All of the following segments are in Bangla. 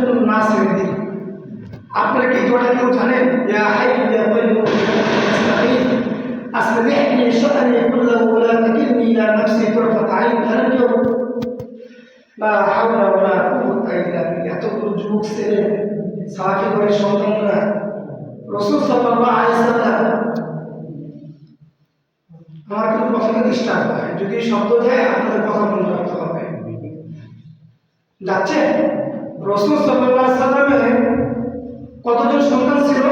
জন্য না ছেড়ে দিন। আপনারা কি দোয়াটা কেউ জানেন? ইয়া হাইয়্যু ইয়া কাইয়্যুম আস্তাগীথ আসলিহনি শা'নি কুল্লাহু ওয়া লা তাকিলনি ইলা নাফসি তারফাতা আইন। জানেন কেউ? লা হাওলা ওয়া লা কুওয়াতা ইল্লা বিল্লাহ। এতগুলো যুবক ছেলে সাহাবী করে সন্তানরা রাসূল সাল্লাল্লাহু আলাইহি ওয়াসাল্লাম আমার কিন্তু কথাটা ডিস্টার্ব হয়, যদি শব্দ যায় আপনাদের কথা মনে রাখতে হবে। যাচ্ছে রাসূল সাল্লাল্লাহু আলাইহি ওয়াসাল্লামের কতজন সন্তান ছিল?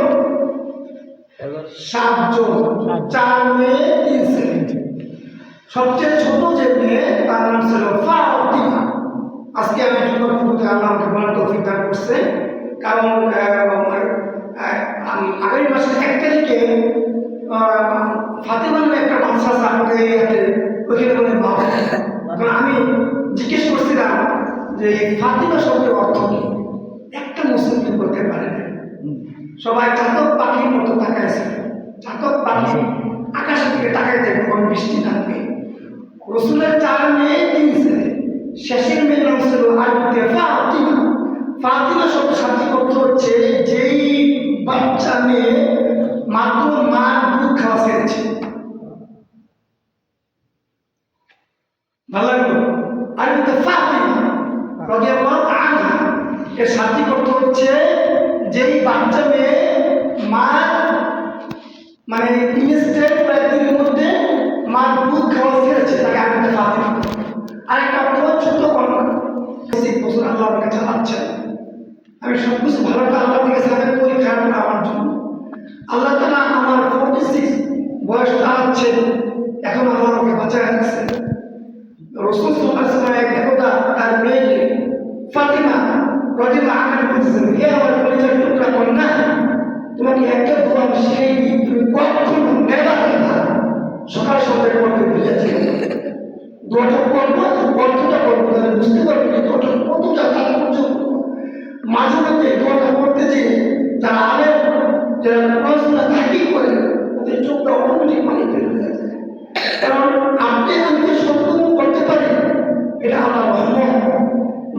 7 জন, 4 মেয়ে 3 ছেলে। সবচেয়ে ছোট যে মেয়ে তার নাম ছিল ফাতিমা। আজকে আমি জুমার খুঁজে আল্লাহ আমাকে বলার তৌফিক দান করছে, কারণ আগামী মাসের 1 তারিখে ফাতিমা নামে একটা মাদ্রাসা আমাদের এরিয়াতে, ওইখানে মানে বাবা। কারণ আমি জিজ্ঞেস করছিলাম যে ফাতিমা শব্দের অর্থ কি, একটা মুসলিম করতে পারে না। সবাই চাতক পাখির মতো তাকাইছিল, চাতক পাখি আকাশের দিকে তাকাইছে কখন বৃষ্টি নামবে। রসুলের 4 মেয়ে 3 ছেলে, শেষের মেয়ের নাম ছিল আরবিতে ফাতিমা। ফাতিমা শব্দ শাব্দিক অর্থ হচ্ছে যেই বাচ্চা মেয়ে মাত্র মার দুধ খাওয়া ছেড়েছে। ভালো লাগলো? আরবিতে ফাতিমা রাদিয়াল্লাহু আনহা এর শাব্দিক অর্থ হচ্ছে যেই বাচ্চা মেয়ে মার মানে ইনস্ট্যান্ট কয়েকদিনের মধ্যে মার দুধ খাওয়া ছেড়েছে, তাকে আরবিতে ফাতিমা। আরেকটা অর্থ ছোট কন্যা। 6 বছর আল্লাহ আমাকে চালাচ্ছেন, আমি সব কিছু ভালোটা আল্লাহ থেকে চালাবেন, পরীক্ষা আমার জন্য। আল্লাহ তাআলা আমার 46 বয়স চালাচ্ছেন, এখন আল্লাহ আমাকে বাঁচায় রাখছে। রাসূল সাল্লাল্লাহু আলাইহি ওয়াসাল্লাম একদা তার মেয়েকে ফাতিমা রাদিয়াল্লাহু আনহা বলতেছেন, হে আমার পরিচয় টুকরা কন্যা, তোমাকে একটা দোয়া শিখিয়ে দিই, তুমি কখনো নেবার না সকাল সন্ধ্যা করতে ভুলেছি। দোয়াটা করবো, অর্থটা করবো, তাহলে বুঝতে পারবো যে দোয়াটা কতটা তাৎপর্যপূর্ণ। মাঝে মধ্যে দোয়াটা করতে যে যারা আলেম, যারা পড়াশোনা থাকি করে, তাদের চোখটা অটোমেটিক পানি বের হয়ে যায়। কারণ আপনি আমাকে সম্পূর্ণ করতে পারেন, এটা আমার রহমত।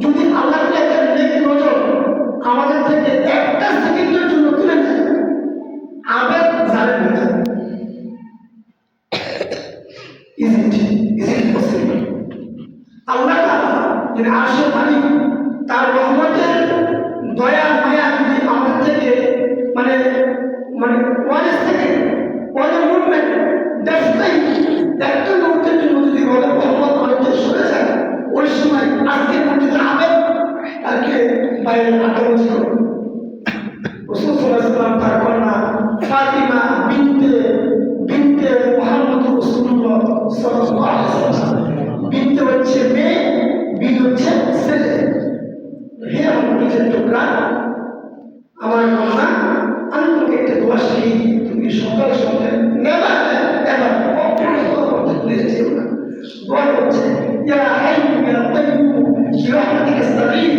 যদি আল্লাহ একটা নেক নজর আমাদের থেকে একটা সেকেন্ডের জন্য তুলে নেয়, আবেগ জালেম হয়ে যাবে। আল্লাহ যিনি আরশের মালিক, তার রহমতের দয়া মায়া যদি আমাদের থেকে মানে মানে ওয়ান সেকেন্ড, ওয়ান মুভমেন্ট, একটা মুহূর্তের জন্য যদি রহমত আমাদের সরে যায়, ওই সময় আজকের মধ্যে আবেগ তাকে বাইরে আক্রমণ করবে। রাসূল সাল্লাল্লাহু আলাইহি ওয়াসাল্লাম তার কন্যা ফাতিমা বিনতে মুহাম্মদ রাসূলুল্লাহ সাল্লাল্লাহু আলাইহি ওয়াসাল্লাম। বিনতে হচ্ছে মেয়ে, বিন হচ্ছে ছেলে। হে আমার নিজের টুকরা, আমার কন্যা, আমি তোমাকে একটা দোয়া শিখিয়ে দিই, তুমি সকাল সন্ধ্যা নেবার এবার করতে ভুলে যেও না। দোয়া করছে, ইয়া হাইয়্যু ইয়া কাইয়্যুম বিরহমাতিকা আস্তাগীথ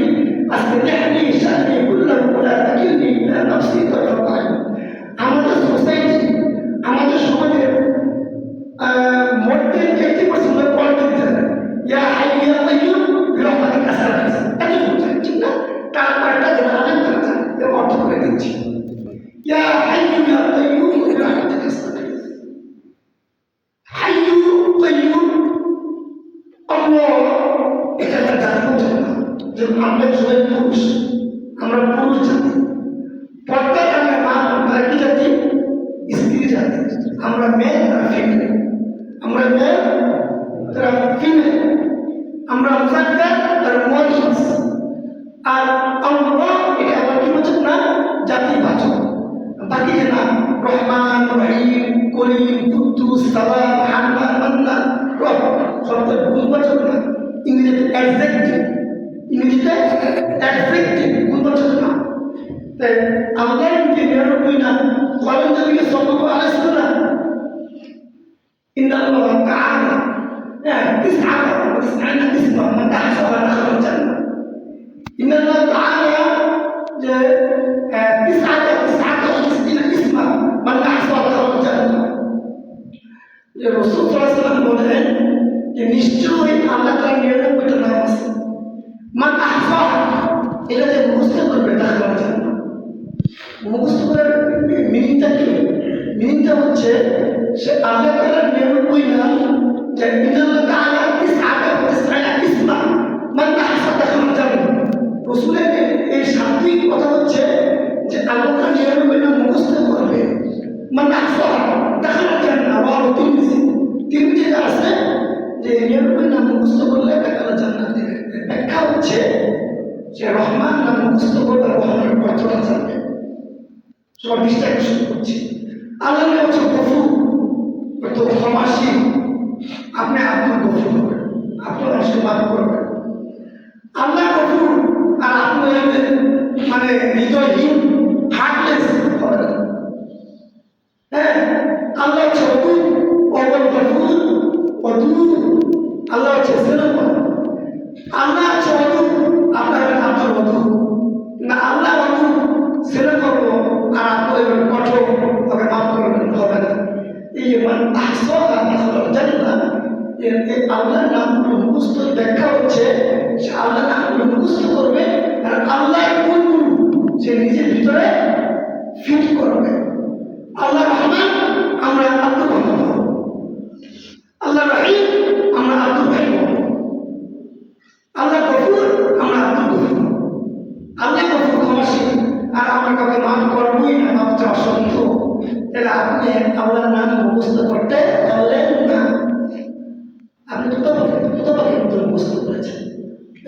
আসলিহনি শা'নি কুল্লাহু ওয়া লা তাকিলনি ইলা নাফসি তারফাতা আইন। আমাদের সোসাইটি, আমাদের সমাজের মধ্যে 80% পলিটিক্স ইয়া হাইয়্যু ইয়া কাইয়্যুম বিরহমাতিকা আস্তাগীথ, এটা বুঝছেন ঠিক না? তারপরটা যেটা আলেম তারা জানে, এর অর্থ করে দিচ্ছি, ইয়া হাইয়্যু ইয়া কাইয়্যুম বিরহমাতিকা আস্তাগীথ। হাইয়্যু কাইয়্যুম আল্লাহ, এটা একটা জাতি বোঝেন না যে আমরা সবাই পুরুষ, আমরা পুরুষ জাতি। পর্দার আমরা মা, আমরা কি জাতি? স্ত্রী জাতি। আমরা মেয়ে, তারা ফিমেল। আমরা মেয়ে, তারা ফিমেল। আমরা মুজাক্কার, তারা মুয়ান্নাস। আর আল্লাহ এটা আবার কি বোঝেন না? জাতিবাচক। বাকি যে নাম রহমান, রহিম, করিম, কুদ্দুস, সালাম, হান্নান, মান্নান, রব, সবটা গুণবাচক না, ইংরেজিতে অ্যাডজেক্টিভ, ইংরেজিতে অ্যাডজেক্টিভ, গুণবাচক না। তাই আল্লাহর যে 99 নাম, বলেন নবী সাল্লাল্লাহু আলাইহি ওয়াসাল্লাম, ইন্নাল্লাহ তাআলা তিসআতা ওয়া তিসআনা ইসমা মান আহসাহা দাখালাল জান্নাহ। ইন্নাল্লাহ তাআলা যে তিসআতা ওয়া তিসআনা ইসমা মান আহসাহা দাখালাল জান্নাহ। যে রাসূল সাল্লাল্লাহু আলাইহি ওয়াসাল্লাম বলেন যে নিশ্চয়ই আল্লাহ তাআলার 99টা নাম আছে, মান আহসাহা, এটা যে মুখস্থ রহমান নাম মুখস্থ করবে, রহমানের অর্থটা জানবে। সবার দৃষ্টি আকর্ষণ করছি। আল্লাহ নাম হচ্ছে গফুর, অর্থ ক্ষমাশীল। আপনি আব্দুল গফুর হবেন, আপনার মানুষকে মাফ করবেন। আল্লাহ গফুর আর আপনি হইবেন মানে হৃদয়হীন, হার্টলেস হবেন। হ্যাঁ, আল্লাহ হচ্ছে অদূর, অবল গফুর, অদূর। আল্লাহ হচ্ছে সেরকম, আল্লাহ হচ্ছে অদূর, আপনার আপনার অদূর না। আল্লাহ অদূর সেরকম আর আপনি হইবেন কঠোর, তবে মাফ করবেন হবে না। এই মানে জানি না আল্লাহর নামগুলো মুখস্থ ব্যাখ্যা হচ্ছে সে আল্লাহর নামগুলো মুখস্থ করবে আর আল্লাহ কোনগুলো সে নিজের ভিতরে ফিট করবে। আল্লাহ রহমান, আমরা আব্দুর রহমান হব। আল্লাহ রহিম, আমরা আব্দুল রহিম হব। আল্লাহ গফুর, আমরা আব্দুল গফুর। আল্লাহ গফুর ক্ষমাশীল, আর আমরা কাউকে মাফ করবোই না, মাফ চাওয়া সত্য। তাহলে আপনি আল্লাহর নাম মুখস্থ করতে পারলেন না। আপনি তোতাবাকে মুখস্থ করেছেন,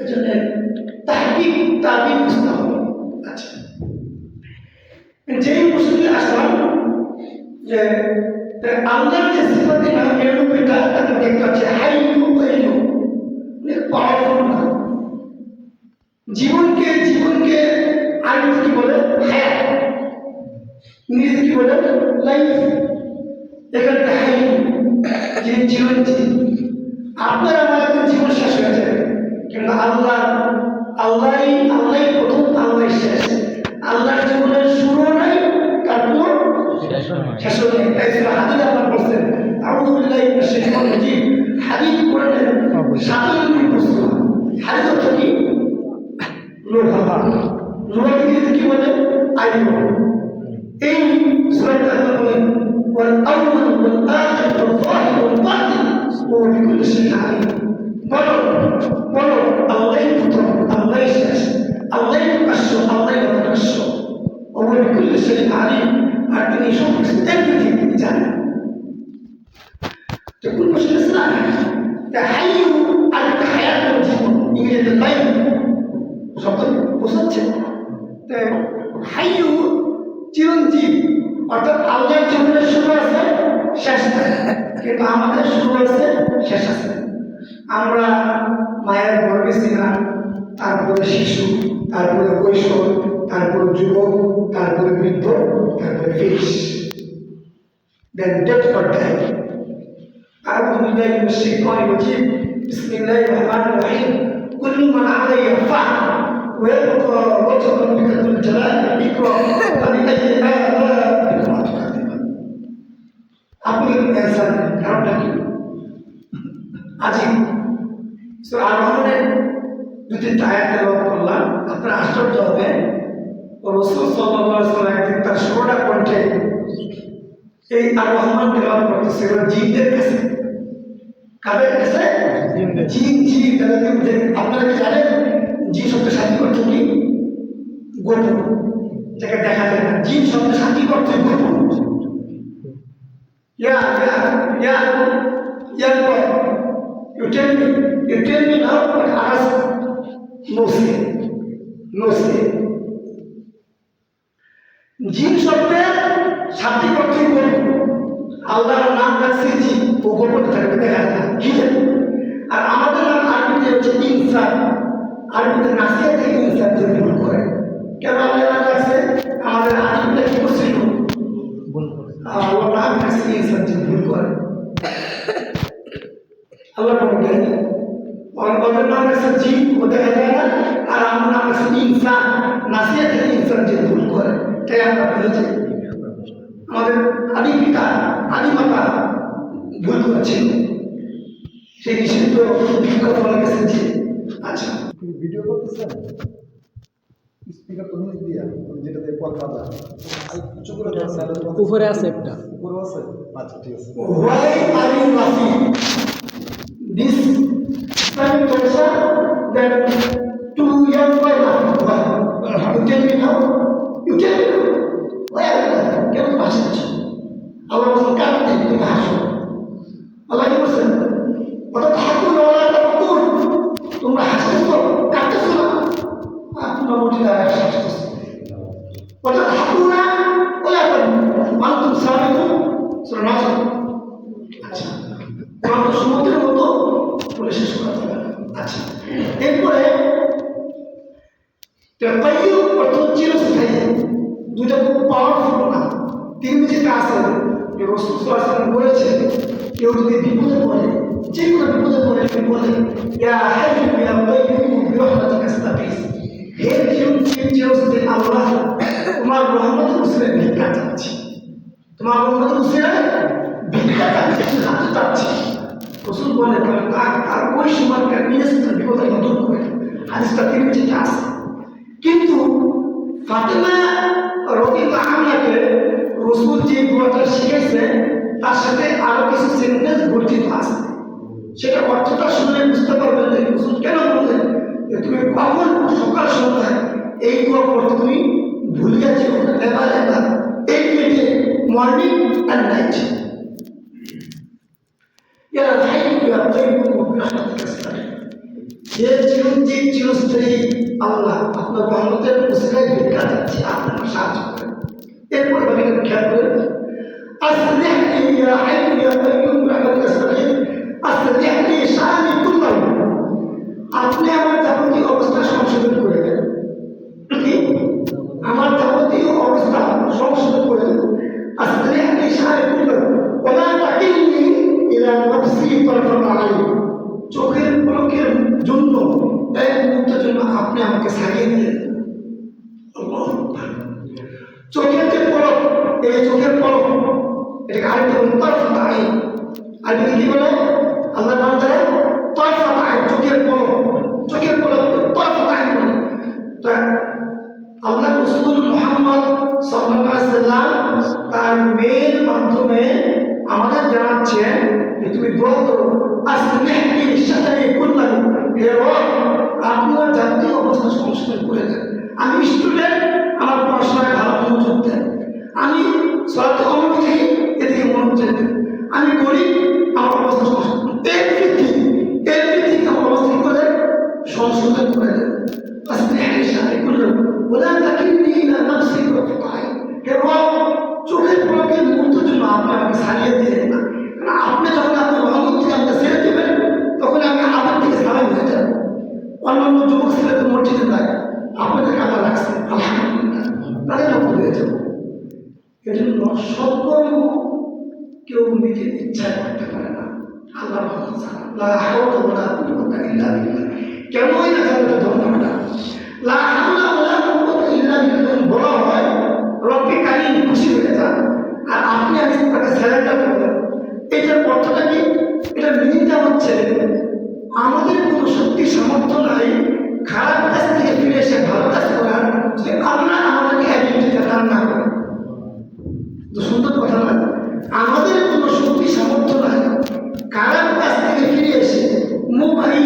এজন্য তাহকিক তাবিদ বুঝতে হবে। আচ্ছা, যেই প্রশ্নে আসলাম যে আল্লাহর যে সিফাতে নাম এটা তাকে দেখতে হচ্ছে হাইয়ু কাইয়ুম, পাওয়ারফুল নাম। জীবনকে আরবি কি বলে? হায়াত। ইংরেজি কি বলে? লাইফ। এখানে হাইয়ু, যে জীবন। আপনার আমার একটা জীবন শেষ হয়ে যাবে, কিন্তু আল্লাহই প্রথম, আল্লাহ শেষ। আল্লাহর জীবনের শুরু নাই, তারপর শেষও নেই। তাই হাদিস আপনার বলছেন আউযু বিল্লাহি মিনাশ শাইতানির রাজীম। হাদিস কোরআনের 97 প্রশ্ন। হাদিস অর্থ কি? লোহা। লোহা কি বলে? আইন। এই সূরাতে আল্লাহ বলেন ওয়াল আউয়াল ওয়াল আখির ওয়াল যাহির ওয়াল বাতিন ওয়া বিকুল্লি শাইইন আলীম। বলো আল্লাহই প্রথম, আল্লাহই শেষ, আল্লাহই প্রকাশ্য, আল্লাহই অপ্রকাশ্য। ওয়া বিকুল্লি শাইইন আলীম, আর তিনি সব কিছু এভরিথিং তিনি জানেন। তো কোন প্রশ্ন না হাইয়ু আর হায়াত জীবন, ইংরেজিতে লাইফ শব্দ বোঝাচ্ছে। তো হাইয়ু চিরঞ্জীব, অর্থাৎ আল্লাহর জীবনের শুরু আছে, শেষ নাই, কিন্তু আমাদের শুরু আছে, শেষ আছে। আমরা মায়ের গর্ভে ছিলাম, তারপরে শিশু, তারপরে কৈশোর, তারপরে যুবক, তারপরে বৃদ্ধ, তারপরে finish, then death or die. আউযু বিল্লাহি মিনাশ শাইতানির রাজীম। বিসমিল্লাহির রহমানির রহিম। কুল্লু মান আলাইহা ফান ওয়া ইয়াবকা ওয়াজহু রাব্বিকা যুল জালালি ওয়াল ইকরাম ওয়া বিআইয়ি আলাইহিমা তুকাযিবান। আপনি অ্যানসার দেন, কারণটা কি? আজিব। সূরা আর-রহমানের 2-3টা আয়াত তেলাওয়াত করলাম, আপনারা আশ্চর্য হবেন। রাসূল সাল্লাল্লাহু আলাইহি ওয়াসাল্লাম একদিন তার 16টা কণ্ঠে এই আর-রহমান তেলাওয়াত করতেছিল জিনদের কাছে। কাদের কাছে? জিন। আপনারা কি জানেন জিন শব্দের শাব্দিক অর্থ কি? গোপন, যাকে দেখা যায় না। জিন শব্দের শাব্দিক অর্থ গোপন। You tell me now, but others no say. জিন শব্দের শাব্দিক অর্থ গোপন। আল্লাহর নাম রাখছে জিন, ও গোপন থাকবে, দেখা যায় না, হিডেন। আর আমাদের নাম আরবিতে হচ্ছে ইনসান। আরবিতে নাসিয়া থেকে ইনসান যে ভুল করে। কেন আল্লাহ নাম রাখছে? আমাদের আরবিতে কি করছিল? আল্লাহ নাম রাখছে ইনসান যে ভুল করে। আল্লাহ বলেন ওদের নাম রাখছে জিন, ও দেখা যায় না। আর আমার নাম রাখছে ইনসান, নাসিয়া থেকে ইনসান যে ভুল করে। তাই আমরা বলেছি আমাদের আদি পিতা, আদি মাতা ভুল করেছিল, সেই নিষিদ্ধ বিজ্ঞত বলা গেছে যে। আচ্ছা, ভিডিও করতেছেন স্পিকার তো নিচ দিয়া, যেটা দিয়ে কথা বলা উঁচু করে উপরে আছে একটা, উপরে আছে। আচ্ছা ঠিক আছে। Why are you laughing? This Islamic culture that two young boys laughing. You tell me now. You tell me now. Why are you laughing? কেন হাসছো? আল্লাহ বলছেন কাঁদতে, তুমি হাসো। আল্লাহ কি বলছেন? অর্থাৎ হাসুন, তোমরা হাসতেছো, কাঁদতেছো না। অনুমতি দ্বারা শ্বাস অর্থাৎ হাকুনা ওলা করেন মানতুম সাবিতুন সূরা নাজম। আচ্ছা কোরআন তো সমুদ্রের মতো বলে শেষ করা যাবে না। আচ্ছা এরপরে কাইয়ুম অর্থ চিরস্থায়ী, দুইটা খুব পাওয়ারফুল না। তিরমিজিতে আছে যে রাসূল সাল্লাল্লাহু আলাইহি ওয়াসাল্লাম বলেছেন কেউ যদি বিপদে পড়ে, যে কোনো বিপদে পড়ে তিনি বলেন ইয়া হাইয়ু ইয়া কাইয়ুম বিরহমাতিকা আস্তাগীথ, হে চিরস্থায়ী আল্লাহ তোমার রহমতের উসিলে ভিক্ষা চাচ্ছি, তোমার রহমতের উসিলে ভিক্ষা চাচ্ছি, হাত চাচ্ছি। রাসূল বলেন তার ওই সময়কার নিজের বিপদের দূর করে, হাদিসটা তিরমিজিতে আছে। কিন্তু ফাতেমা রাদিয়াল্লাহু আনহাকে রাসূল যে দোয়াটা শিখেছে তার সাথে আরো কিছু সেন্টেন্স গঠিত আছে, সেটা অর্থটা শুনলে বুঝতে পারবেন যে রাসূল কেন বললেন যে তুমি কখন সকাল সন্ধ্যায় এই দোয়া পড়তে তুমি ভুলিয়া যেও না, never ever, every day morning and night. ইয়া হাইয়ু ইয়া কাইয়ুম বিরহমাতিকা আস্তাগীথ, হে চিরঞ্জীব চিরস্থায়ী আল্লাহ আপনার রহমতের উসিলায় ভিক্ষা চাচ্ছি, আপনার সাহায্য করেন। এরপর বাকিটা খেয়াল করেন আসলিহনি ইয়া হাইয়ু ইয়া কাইয়ুম বিরহমাতিকা আস্তাগীথ আসলিহনি শানি কুল্লাহু, আপনি আমার যাবতীয় অবস্থা সংশোধন করে দেন, আমার যাবতীয় অবস্থা সংশোধন করে দেন। আসলিহনি শানি কুল্লাহু ওয়া লা তাকিলনি ইলা নাফসি তারফাতা আইন, চোখের পলকের জন্য এক মুহূর্তের জন্য আপনি আমাকে ছাড়িয়ে দিলেন। চোখের যে পলক, এই চোখের পলক এটাকে আরেকটা তরফাতা আইন, আরেকটা কি বলে আল্লাহ বান্দারা তরফাতা আইন, চোখের পলক, চোখের পলক তরফাতা আইন বলে। তা আল্লাহ রাসূল মুহাম্মদ সাল্লাল্লাহু আলাইহি ওয়াসাল্লাম তার মেয়ের মাধ্যমে আমাদের জানাচ্ছেন যে তুমি দোয়া করো আসলিহনি শানি কুল্লাহু, হে রব আপনার জাতীয় অবস্থা সংশোধন করে দেন। আমি স্টুডেন্ট, আমার পড়াশোনায় ভালো মনোযোগ দেন, আমি সালাতে অনুমতি এদিকে মনোযোগ দেন, আমি গরিব আমার অবস্থা সংশোধন, এভরিথিং আমার অবস্থা করে সংশোধন করে দেন। আসলিহনি শানি কুল্লাহু ওয়া লা তাকিলনি ইলা নাফসি তারফাতা আইন, হে রব চোখের পলকের মুহূর্তের জন্য আপনি আমাকে ছাড়িয়ে দিলেন না, কারণ আপনি যখন আপনার রহমত থেকে আমাকে ছেড়ে দেবেন তখন আমি আবার থেকে সালাম হয়ে যাব। অন্যান্য যুবক ছেলেদের মসজিদে যায়, আপনাদেরকে আবার রাখছে আলহামদুলিল্লাহ, তাদের নকল হয়ে যাব। এজন্য সৎকর্ম কেউ নিজের ইচ্ছায় করতে পারে না, আল্লাহ রহমত ছাড়া। লা হাওলা ওয়ালা কুওয়াতা ইল্লা বিল্লাহ, কেনই না জানতে ধর্মটা লা হাওলা ওয়ালা কুওয়াতা ইল্লা বিল্লাহ বলা হয়, রব্বে কারীম খুশি হয়ে যান, আর আপনি আজ তাকে স্যালেন্ডার করবেন। এটার অর্থটা কি? এটা মিনিংটা হচ্ছে আমাদের কোনো শক্তি সামর্থ্য নাই খারাপ কাজ থেকে ফিরে এসে ভালো কাজ করার, যে আল্লাহ আমাদেরকে অ্যাবিলিটিটা দান না করেন। তো সুন্দর কথা না, আমাদের কোনো শক্তি সামর্থ্য নাই খারাপ কাজ থেকে ফিরে এসে মোবাইল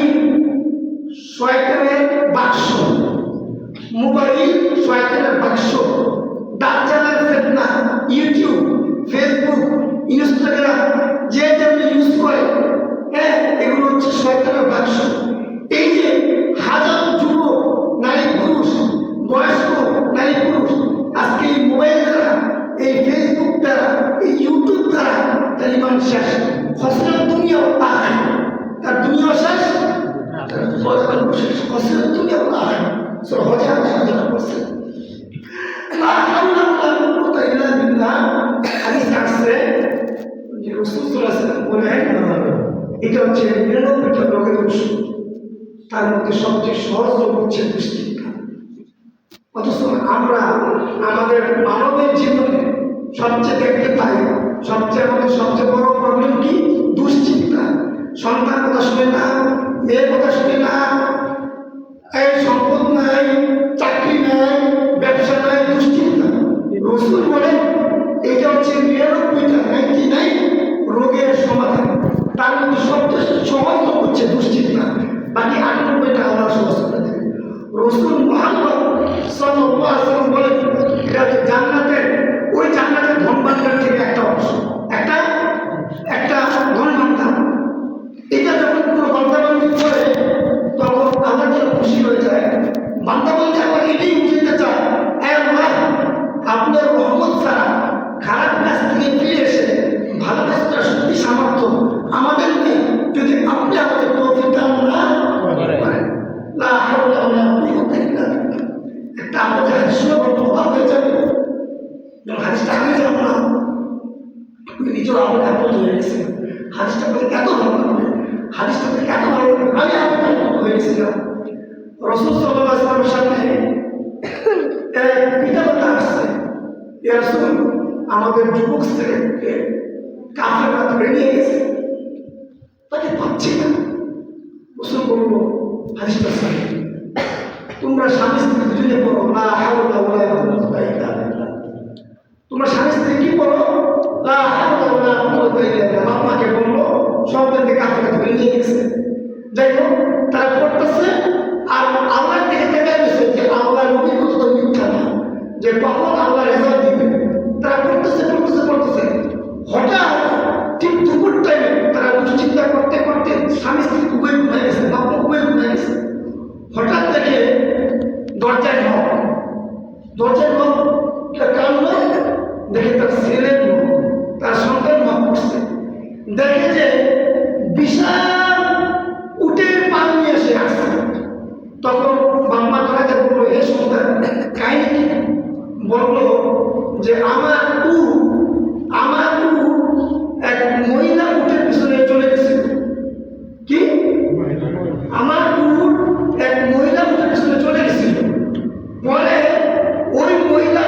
শয়তানের বাক্স, মোবাইল শয়তানের বাক্স, দাজ্জালের ফিতনা, ইউটিউব, ফেসবুক, ইনস্টাগ্রাম যে যেমন ইউজ করে, হ্যাঁ এগুলো হচ্ছে শয়তানের বাক্স। এই যে হাজার যুবক নারী পুরুষ, বয়স্ক নারী পুরুষ আজকে এই মোবাইল দ্বারা, এই ফেসবুক দ্বারা, এই ইউটিউব দ্বারা তার ইমান শেষ, খসরত দুনিয়া ও আখিরাত, তার দুনিয়া শেষ, খসরত দুনিয়া ও আখিরাত। সূরা হজে আলোচনা করছে লা হাওলা ওয়ালা কুওয়াতা ইল্লা বিল্লাহ। হাদিস আসছে যে রাসূল সাল্লাল্লাহু আলাইহি ওয়াসাল্লাম বলেন এটা হচ্ছে ৯৯টা রোগের ওষুধ, তার মধ্যে সবচেয়ে সহজ রোগ হচ্ছে দুশ্চিন্তা। অথচ আমরা আমাদের মানবের জীবনে সবচেয়ে দেখতে পাই, আমাদের সবচেয়ে বড় প্রবলেম কি? দুশ্চিন্তা। সন্তান কথা শুনে না, মেয়ের কথা শুনে না, এই সম্পদ নাই, চাকরি নাই, ব্যবসা নাই, দুশ্চিন্তা। রাসূল বলেন এটা হচ্ছে ৯৯টা 99 রোগের সমাধান, তার মধ্যে সবচেয়ে সহজ রোগ হচ্ছে দুশ্চিন্তা, বাকি ৯৮টা আল্লাহ সহজ করে দেবে। রাসূল মুহাম্মদ সাল্লাল্লাহু আলাইহি ওয়াসাল্লাম বলেন এটা হচ্ছে জান্নাতের, ওই জান্নাতের ধন ভাণ্ডার থেকে একটা অংশ, একটা ধন ভাণ্ডার। এটা যখন কোনো বান্দাবান্দি করে তখন আল্লাহ যেন খুশি হয়ে যায়, বান্দাবান্দি আবার এটাই আমরা যে হাদিস শুনে বলবো অবাক হয়ে যাবে, যখন হাদিসটা আমি যাবো না নিজেও আমাকে আপ্লুত হয়ে গেছে। হাদিসটা বলে এত ভালো লাগবে, হাদিসটা বলে এত ভালো লাগবে, আমি আমাকে আপ্লুত হয়ে গেছিলাম। রাসূল সাল্লাল্লাহু আলাইহি ওয়াসাল্লামের সামনে এক পিতামাতা আসছে, ইয়া রাসূল আমাদের যুবক ছেলেকে কাফেররা ধরে নিয়ে গেছে, তাকে পাচ্ছি না। রাসূল বলল হাদিসটা সহিহ, তোমরা স্বামী স্ত্রী দুজনে পড়ো লা হাওলা ওয়ালা কুওয়াতা ইল্লা বিল্লাহ। তোমরা স্বামী স্ত্রী কি পড়ো? লা হাওলা ওয়ালা কুওয়াতা ইল্লা বিল্লাহ। আপনাকে বললো সন্তানকে কাফেররা ধরে নিয়ে গেছে। যাই হোক তারা পড়তেছে আর আল্লাহর দিকে তাকায় গেছে যে আল্লাহর নবীর কথা তো মিথ্যা না, যে কখন আল্লাহ রেজাল্ট দিবে। তারা পড়তেছে পড়তেছে পড়তেছে, হঠাৎ ঠিক দুপুর টাইমে তারা দুশ্চিন্তা করতে করতে স্বামী স্ত্রী খুবই ঘুমায় গেছে, বাপ্প খুবই ঘুমায় গেছে। হঠাৎ দেখে দরজায় নখ, দরজায় নখ কারণ দেখে তার ছেলের নখ, তার সন্তান নখ করছে। দেখে যে বিশাল উটের পাল নিয়ে এসে আসছে। তখন বাম্মা তাকে বললো হে সন্তান কাহিনী কি? বললো যে আমার এক মহিলা উটের পিছনে চলে গেছিল। কি? আমার এক মহিলা উটের পিছনে চলে গেছিল। পরে ওই মহিলা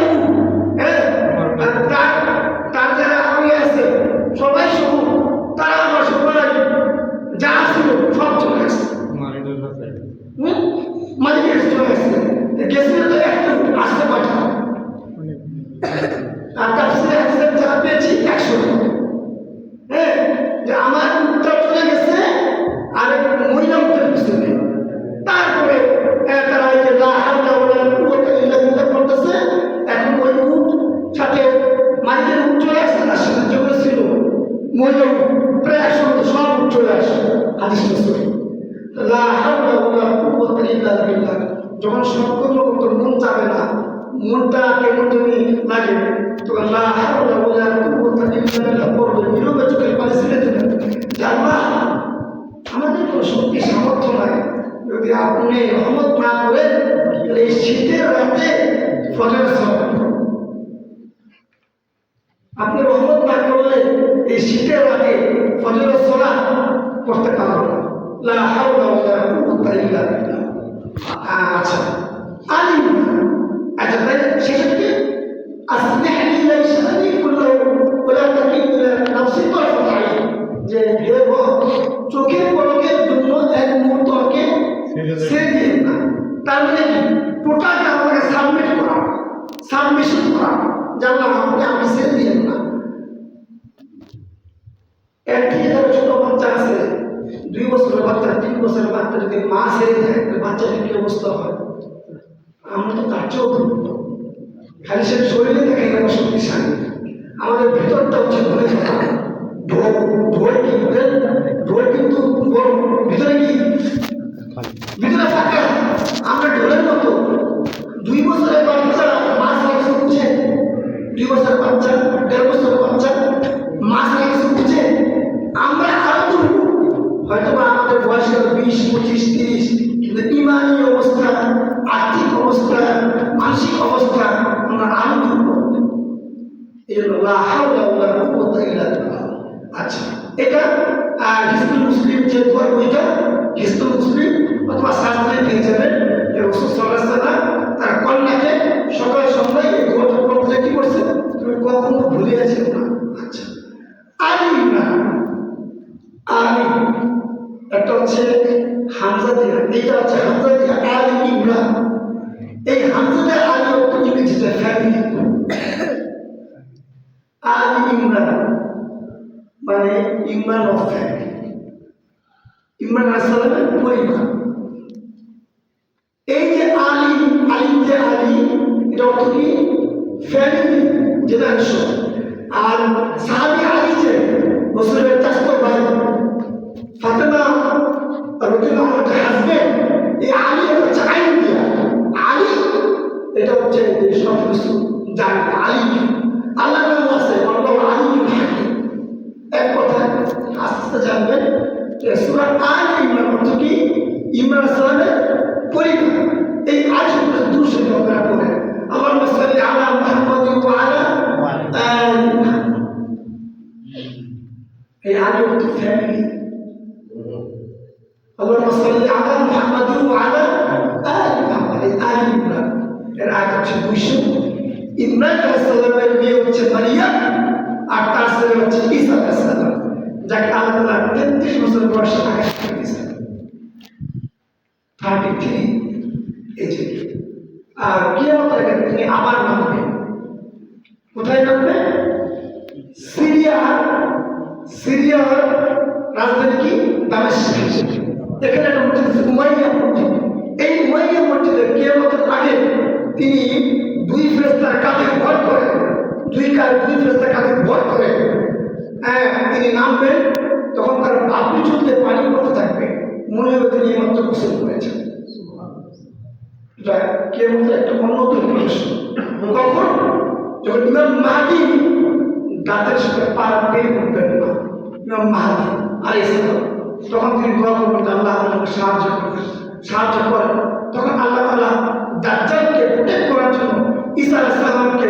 তার যারা আগে আছে সবাই সহ তারা আমার সবাই যা ছিল সব চলে আসছে, মালিকের চলে আসছে। গেছিল তো একটা আসতে পারে আর তার যা পেয়েছি 100। হ্যাঁ, যে আমার উটটা চলে গেছে আর মহিলা উটের পিছনে। তারপরে তারা এই যে লা হাওলা ওয়ালা কুওয়াতা ইল্লা বিল্লাহ বলতেছে। এখন ওই উট সাথে মালিকের উট চলে আসছে, তার সাথে যেগুলো ছিল মহিলা উট প্রায় 100 সব উট চলে আসে। হাদিসটা সহিহ। লা হাওলা ওয়ালা কুওয়াতা ইল্লা বিল্লাহ যখন সংকল্প করতে মন চাবে না, মনটা কেমন তুমি লাগে, তখন লা হাওলা ওয়ালা কুওয়াতা ইল্লা বিল্লাহ পড়বে, নীরবে চোখের পানি ছেড়ে দেবেন যে আল্লাহ আমাদের কোনো শক্তি সামর্থ্য নাই, যদি আপনি রহমত না করেন তাহলে এই শীতের রাতে ফজরের সালাত, আপনি রহমত না করলে এই শীতের রাতে ফজরের সালাত করতে পারবো না। লা হাওলা ওয়ালা কুওয়াতা ইল্লা বিল্লাহ। আচ্ছা আলিম, আচ্ছা তাই শেষে আসলিহনি লাইসানি কুল্লাহু ওয়ালা তাকিলনি ইলা নাফসি তারফাত আইন, যে হে চোখের পলকের জন্য এক মুহূর্তকে ছেড়ে দিয়ে না। তার মানে কি? টোটাল আমাকে সাবমিশন করা, জানলাম আপনি আমি ছেড়ে দিয়ে না। এর থেকে যারা ছোট বাচ্চা আছে, 2 বছরের বাচ্চা 3 বছরের বাচ্চা যদি মা ছেড়ে দেয় বাচ্চাটির কি অবস্থা হয়? আমরা তো তার চেয়েও দ্রুত, খালি সে শরীরে দেখে গেল শক্তিশালী, আমাদের ভিতরটা হচ্ছে ধরে ফেলা। ঢোল কিন্তু ভিতরে কি? ভিতরে ফাঁকা। আমরা ঢোলের মতো 2 বছরের বাচ্চা মাছ কিছু বুঝে, 2 বছরের বাচ্চা 1.5 বছরের বাচ্চা মাছ কিছু বুঝে। আমরা আরো তো হয়তো আমাদের বয়স 20, 25, 30, কিন্তু ইমানি অবস্থা, আর্থিক অবস্থা, মানসিক অবস্থা আমরা আরো দুর্বল। এই জন্য লা হাওলা ওয়ালা কুওয়াতা ইল্লা বিল্লাহ। আচ্ছা, এটা হিজবুল মুসলিম যে বইটা, হিজবুল মুসলিম অথবা সার্চে পেয়ে যাবেন। রাসূল সাল্লাল্লাহু আলাইহি ওয়াসাল্লাম তার কন্যাকে সকাল সন্ধ্যায় এই দোয়াটা পড়তে কি করছে? তুমি কখনো ভুলে যেও না। আচ্ছা, আলিম একটা হচ্ছে হামজা দিয়া, এইটা হচ্ছে হামজা দিয়া আলিম ইমরান। এই হামজা দিয়া আলিম অর্থ ইংরেজিতে ফ্যামিলি। আলিম ইমরান মানে ইমরান অফ ফ্যামিলি, ইমরান আলাইহিস সালামের পরিবার। এই যে আলিম যে আলিম, এটা অর্থ কি? Family, generation. আর সাহাবী আলী যে রাসূলের চাচাতো ভাই ফাতেমা রাদিয়াল্লাহু আনহার হাজবেন্ড, এই আলী হচ্ছে আইন দিয়া আলী, এটা হচ্ছে সব কিছু জানে আলী। আল্লাহর নাম আছে আল্লাহু আলিয়ুল হাকীম। এক কথা আস্তে আস্তে জানবেন যে সূরা আল ইমরান অর্থ কি? ইমরান আলাইহিস সালামের পরিবার। এই আয়াত দুরূদ আপনারা পড়েন। family. Allahumma salli ala Muhammad wa ala ali Muhammad, ali Imran. এর আয়াত হচ্ছে 200। ইমরান আলাইহিস সালামের মেয়ে হচ্ছে মারিয়াম, আর তার ছেলে হচ্ছে ঈসা আলাইহিস সালাম, যাকে আল্লাহ তাআলা 33 বছর বয়সে আকাশ থেকে দিয়েছেন। 33 এই যে আর কিয়ামতের আগে তিনি আবার নামবেন। কোথায় নামবেন? সিরিয়ার রাজধানী কি? দামেস্ক। এখানে একটা মসজিদ আছে উমাইয়া মসজিদ। এই উমাইয়া মসজিদে কিয়ামতের আগে তিনি দুই ফেরেশতার কাঁধে ভর করে, দুই ফেরেশতার কাঁধে ভর করে তিনি নামবেন। তখন তার বাপি চুলতে পানি পড়তে থাকবে, মনে হবে তিনি এইমাত্র গোসল করেছেন। এটা কিয়ামতের একটা অন্যতম প্রশ্ন। কখন? যখন ইমাম মাহদী দাঁতের সাথে পা বের করবেন না, ইমাম মাহদী আলাইহিস সালাম, তখন তিনি দোয়া করবেন যে আল্লাহ আমাকে সাহায্য করেন। তখন আল্লাহ তাআলা দাজ্জালকে প্রোটেক্ট করার জন্য ঈসা আলাইহিস সালামকে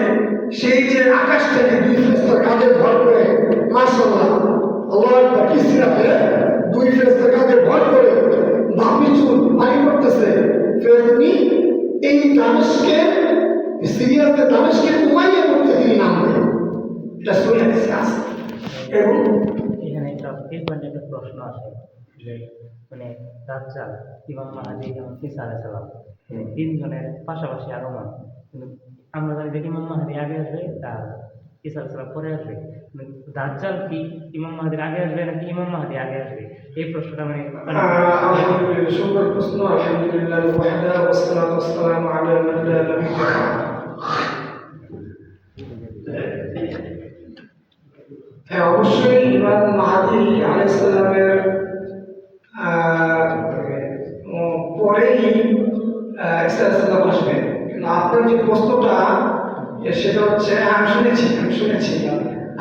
সেই যে আকাশ থেকে দুই ফেরেশতার কাঁধে ভর করে, মাশাআল্লাহ আল্লাহু আকবার, কিসরাতে দুই ফেরেশতার কাঁধে ভর করে বাপি চুল পানি পড়তেছে। তিনি এই দামেস্কে, সিরিয়াতে দামেস্কের উমাইয়া মধ্যে তিনি নামবেন। এটা শুনে আছে। এবং এখানে একটা প্রশ্ন আসে যে মানে দাজ্জাল, ইমাম মাহদী এবং ঈসা আলাইহিস সালাম তিনজনের পাশাপাশি আগমন, কিন্তু আমরা জানি যে ইমাম মাহদী আগে আসবে, তার ঈসা আলাইহিস সালাম পরে আসবে। দাজ্জাল কি ইমাম মাহদীর আগে আসবে নাকি ইমাম মাহদী আগে আসবে? এই প্রশ্নটা মানে সুন্দর প্রশ্ন। আলহামদুলিল্লাহ ওয়াহদা ওয়াসসালাতু ওয়াসসালামু আলা মান লা নাবিয়্যা বা'দা। অবশ্যই ইমাম মাহদী আলাইহিস সালামের পরেই ঈসা আলাইহিস সালাম আসবেন। কিন্তু আপনার যে প্রশ্নটা সেটা হচ্ছে আমি শুনেছি,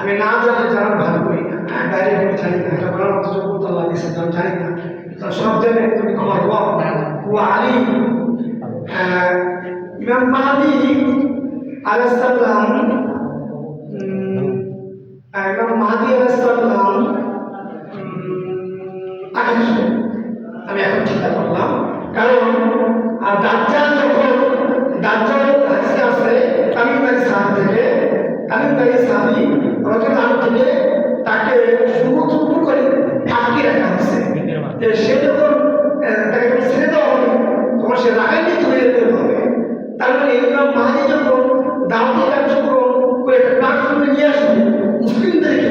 আমি না জানার ভালো করি না, ডাইরেক্ট জানি না, এটা বলার মতো যোগ্যতা আল্লাহ দিয়েছেন, আমি জানি না। সব জানে তুমি তোমার ও আলী। ইমাম মাহদী আলাইহিস সালাম, ইমাম মাহদী আলাইহিস সালাম আমি এখন চিন্তা করলাম, কারণ দাজ্জাল যখন হাদিসে আছে তামিমদারি সাহাবী রাদিয়াল্লাহু থেকে তাকে সমুদ্র করে আটকে রাখা হয়েছে। সে যখন তাকে ছেড়ে দেওয়া হবে তখন সে রাগান্বিত হয়ে যেতে হবে। তার মানে ইমাম মাহদী যখন দাওয়াতি কার্যক্রম করে একটা প্ল্যাটফর্মে নিয়ে আসবে মুসলিমদেরকে,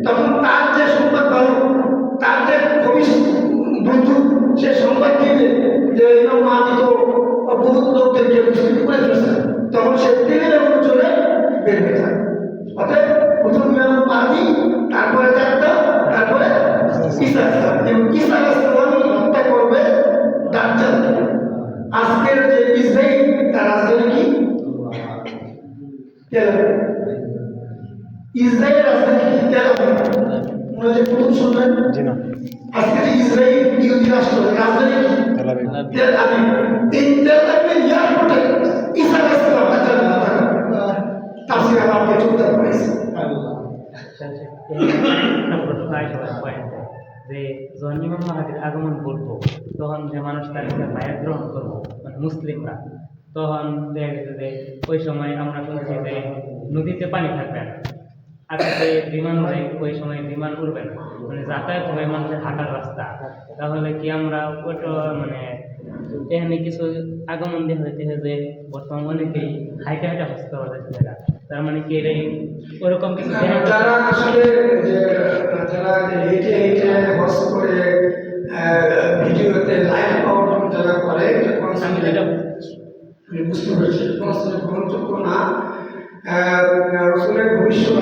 তখন তার যে সংবাদবাহক, তার যে বন্ধু, সে সংবাদ দিবে যে ইমাম মাহদী তো বহুত লোকদেরকে মুসলিম করে ফেলেছে, তখন সে দিনের এবং চলে বের হয়ে যায়। অতএব প্রথম ইমাম মাহদী, তারপরে দাজ্জাল, তারপরে ঈসা আলাইহিস সালাম। এবং ঈসা আলাইহিস সালাম হত্যা করবে দাজ্জাল। আজকের যে ইসরাইল, তার রাজধানী কি? Tel Aviv. ইসরায়েলের রাজধানী কি? Tel Aviv. মনে হচ্ছে প্রথম শুনবেন। আজকে যে ইসরায়েল ইহুদি রাষ্ট্র, রাজধানী কি? Tel Aviv. এই তেল আবিবের এয়ারপোর্টে ঈসা আলাইহিস সালাম দাজ্জাল তাফসীর আমাকে চলতে পারেছে। যে যখন ইমাম মাহদীর আগমন করবো তখন যে মানুষ তার কাছে বায়াত গ্রহণ করবো, মানে মুসলিমরা, তখন দেখা গেছে যে ওই সময় আমরা শুনছি যে নদীতে পানি থাকবে না, আকাশে বিমান উড়ে, ওই সময় বিমান উড়বে না, মানে যাতায়াত হবে মানুষের হাঁটার রাস্তা। তাহলে কি আমরা ওটা মানে এখানে কিছু আগমন দেখা যাচ্ছে যে বর্তমান অনেকেই হাইটে হস্ত হচ্ছে, তার মানে কি এটাই ওরকম কিছু যারা আসলে যারা হেঁটে হস করে ভিডিওতে লাইভ পাওয়ার যারা করে, আমি বুঝতে পেরেছি গ্রহণযোগ্য না। রসুলের ভবিষ্যৎ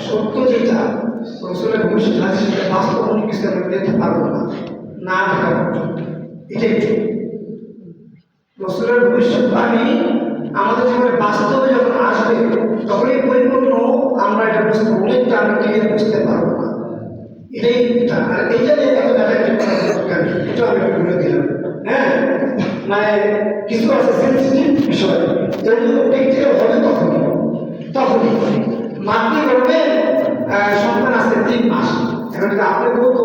সত্য যেটা, রসুলের ভবিষ্যৎ আছে সেটা বাস্তব অনেক কিছু আমরা দেখতে পারবো না দেখা পর্যন্ত। এটাই রসুলের ভবিষ্যৎবাণী আমাদের জীবনে বাস্তবে যখন আসবে তখনই পরিপূর্ণ আমরা এটা বুঝতে, অনেকটা আমরা ক্লিয়ার বুঝতে পারবো না। এটাই আর এইটা নিয়ে এত দরকার, এটা আমি বলে দিলাম। হ্যাঁ, মানে কিছু আছে সেন্সিটিভ বিষয়, যেগুলো প্র্যাকটিক্যাল হবে তখনই মাতৃ গর্ভে সন্তান আসছে 3 মাস। এখন যদি আপনি বলতো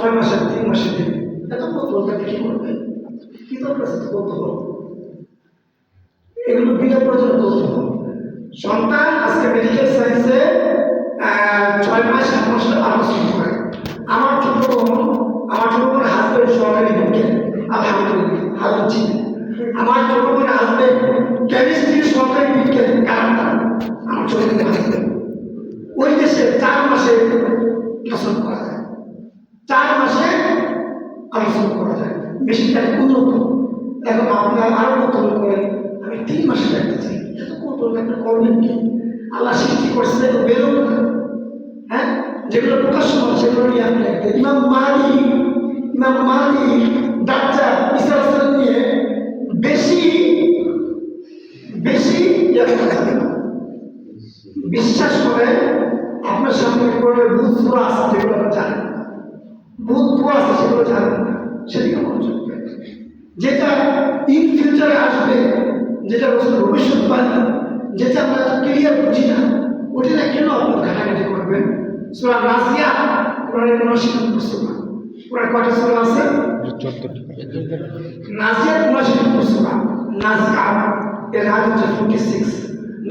6 মাসের 3 মাসের দিন এত কৌতূহলটাকে কি করবে? কি দরকার আছে কৌতূহল? এগুলো বিনা প্রয়োজনে কৌতূহল। সন্তান আজকে মেডিকেল সায়েন্সে 6 মাস 7 মাস আলোচনা করে। আমার ছোট বোন হাজবেন্ড সরকারি বিজ্ঞান, আলহামদুলিল্লাহ হাজার ছিল। আমার ছোট বোন হাজবেন্ড কেমিস্ট্রি সরকারি বিজ্ঞান, কারণটা আমার ছোট বোনের হাজবেন্ড ওই দেশে 4 মাসে আলোচনা করা যায়, 4 মাসে আলোচনা করা যায়। মেশিনটা উন্নত। এখন আপনারা আরো কৌতূহল করেন, আমি 3 মাসে দেখতে চাই। এত কৌতূহল একটা করবেন কি? আল্লাহ সৃষ্টি করছে তো বেরোবে না, হ্যাঁ? যেগুলো প্রকাশ্য হয় সেগুলো নিয়ে আপনি একটা ইমাম মাহদী দাজ্জাল ঈসা আলাইহিস নিয়ে বেশি বিশ্বাস করে আপনার সামনে করে ভূত দোয়া আছে যেগুলো আপনারা জানেন, ভূত দোয়া আছে সেগুলো জানেন না, সেদিকে মনোযোগ দেন। যেটা ইন ফিউচারে আসবে, যেটা ভবিষ্যৎবাণী, যেটা আমরা এত ক্লিয়ার বুঝি না, ওটা কেন আপনার ঘাটাঘাটি করবেন? সূরা নাজিয়াত কোরআনের 79 নম্বর সূরা। কোরআন কয়টা সূরা আছে? 14টা। নাজিয়াত 79 নম্বর সূরা। নাজিয়াত এর আয়াত হচ্ছে 46।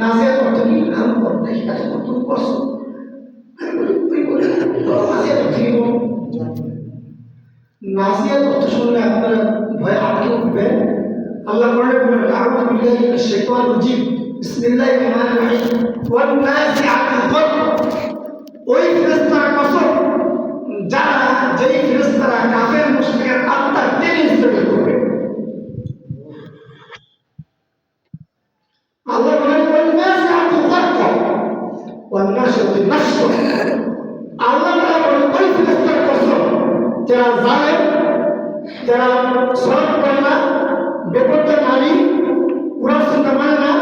নাজিয়াত অর্থ কি? আমি বলতে দেখি কাছে কত পড়ছো, আমি বলি নাজিয়াত অর্থ কি? নাজিয়াত অর্থ শুনলে আপনারা ভয় আটকে উঠবেন। আল্লাহ কোরআনে বলেন, আউযু বিল্লাহি মিনাশ শাইতানির রাজিম, বিসমিল্লাহির রহমানির রহিম, ওয়ান নাজিআতি গারকা। ওই ফেরেশতার কসম যারা, যেই ফেরেশতারা কাফের মুশরিকের আত্মা টেনে হিসেবে করবে। আল্লাহ বলেন, ওয়ান নাজিআতি গারকা ওয়ান নাশিরাতি নাশরা। আল্লাহ বলেন ওই ফেরেশতার কসম যারা জালেম, যারা সৎ করে না, বেপরোয়া নারী, কুরআন সুন্নাহ মানে না,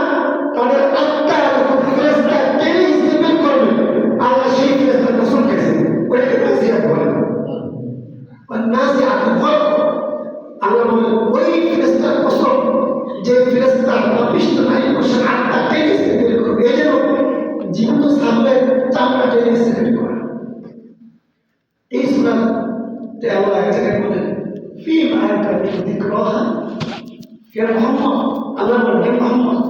তাদের আত্মা ফেরেশতা টেনে হিসেবে করবে। আল্লাহ সেই ফেরেশতার কসম খেয়েছে, ওইটাকে নাজিআত বলে। নাজিআত গারকা। আল্লাহ বলেন ওই ফেরেশতার কসম যে ফেরেশতা পাপিষ্ঠ নারী পুরুষের আত্মা টেনে হিসেবে করবে। এই জন্য জীবন সামনে চামড়া টেনে হিসেবে করে। এই সূরাতে আল্লাহ এক জায়গায় বলেন, ফিমা আনতা মিন যিকরাহা। হে মুহাম্মদ, আল্লাহ বলেন, হে মুহাম্মদ,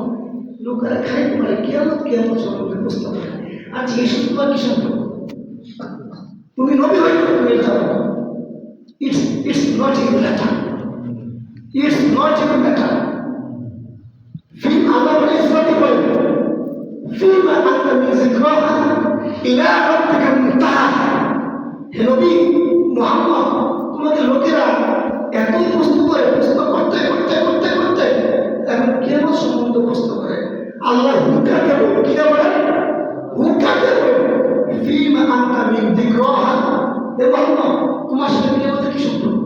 লোকেরা খাই বলে কিয়ামত সম্পর্কে বুঝতে পারে। আজকে এই তোমার কি সম্পর্ক? তুমি নবী হয়ে তুমি জানো, it's not your matter, it's not your matter. ফিম আল্লাহ বলে ইসলামী বলে, ফিমা আনতা মিন যিকরাহা ইলা রাব্বিকা মুনতাহা। হে নবী মুহাম্মদ, তোমাদের লোকেরা এতই প্রশ্ন করে, প্রশ্ন করতে করতে করতে করতে এখন কিয়ামত সম্বন্ধে প্রশ্ন করে। আল্লাহ হুকা দেব, কি বলে? হুকা দেব। ফিমা আনতা মিন যিকরাহা। হে মুহাম্মদ, তোমার সাথে কিয়ামতের কি সম্পর্ক?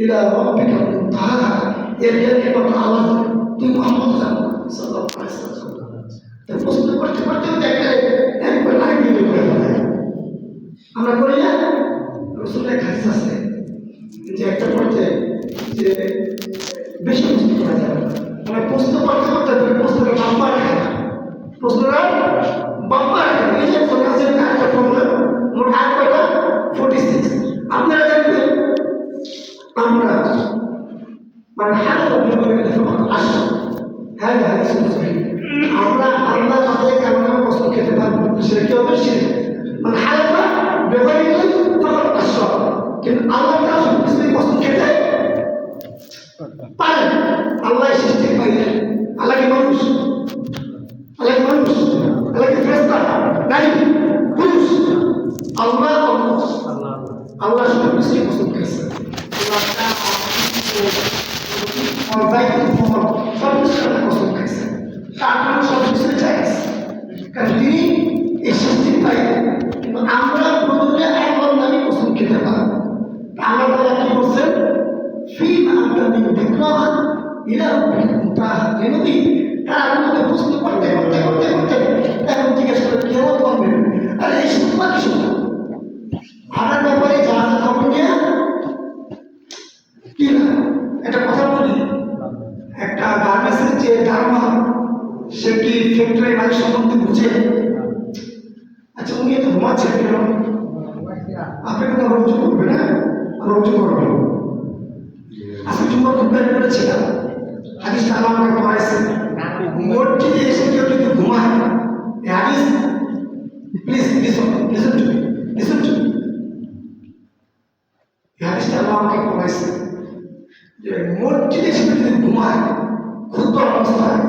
ইলা রাব্বিকা মুনতাহা। এর একমাত্র আল্লাহ জানে, তুমি মুহাম্মদ জানো সাল্লাল্লাহু আলাইহি ওয়াসাল্লাম। তো প্রশ্ন করতে করতে দেখলে একবার লাইন দিয়ে করে ফেলে। আমরা করি না? রাসূলের হাদিস আছে যে একটা পর্যায়ে যে বেশি প্রশ্ন করা যাবে না, মানে প্রশ্ন করতে করতে প্রশ্নটা বাম্পার রাখে না, প্রশ্নটা বাম্পার রাখে না। এই যে ফোকাসের একটা প্রবলেম, মোট 8 কয়টা 46। আপনারা জানবেন আমরা মানে হাত ব্যবহার করে আসো, হ্যাঁ হাদিস সহিহ, আমরা আল্লাহ তাদের কারণে প্রশ্ন খেতে পারবো, সেটা কি হবে? সে মানে হালকা ব্যবহার করে তখন আসো, কিন্তু আল্লাহ তাআলা সবকিছু প্রশ্ন খেতে পারেন। আল্লাহ সৃষ্টি পাইলেন, আল্লাহ কি মানুষ? আল্লাহ কি মানুষ? আল্লাহ কি ফেরেশতা? নারী পুরুষ? আল্লাহ আল্লাহ সবকিছু প্রশ্ন খেয়েছে। সবকিছু খাইছে, তার কারণে সবকিছু চাইছে, কারণ তিনি এই সৃষ্টি পাইলেন। কিন্তু আমরা প্রথমে একবার নামে প্রশ্ন খেতে পারবো। আল্লাহ তাআলা কি বলছেন? ফিমা আনতা মিন যিকরাহা ইলা রাব্বিকা মুনতাহা। হে নবী, তারা আপনাকে প্রশ্ন করতে করতে করতে করতে এখন জিজ্ঞেস করে কিয়ামত কবে? আরে এই তোমার কি শুনবো? আমার ব্যাপারে যা যা খবর নিয়ে কি না একটা কথা বলি, একটা গার্মেন্টসের যে দারোয়ান, সে কি ফ্যাক্টরি মালিক সম্বন্ধে বুঝে? আচ্ছা উনি তো ঘুমাচ্ছেন কেন? আপনি কোনো অভিযোগ করবেন না? আমরা উঁচু করবো। আজকে জুম্মার খুব বের করেছিলাম, হাদিসটা আল্লাহ আমাকে পড়াইছে, মসজিদে এসে কেউ যদি ঘুমায়, এই হাদিস please listen to me, listen to me. এই হাদিসটা আল্লাহ আমাকে পড়াইছে যে মসজিদে এসে কেউ যদি ঘুমায় খুতবা অবস্থায়,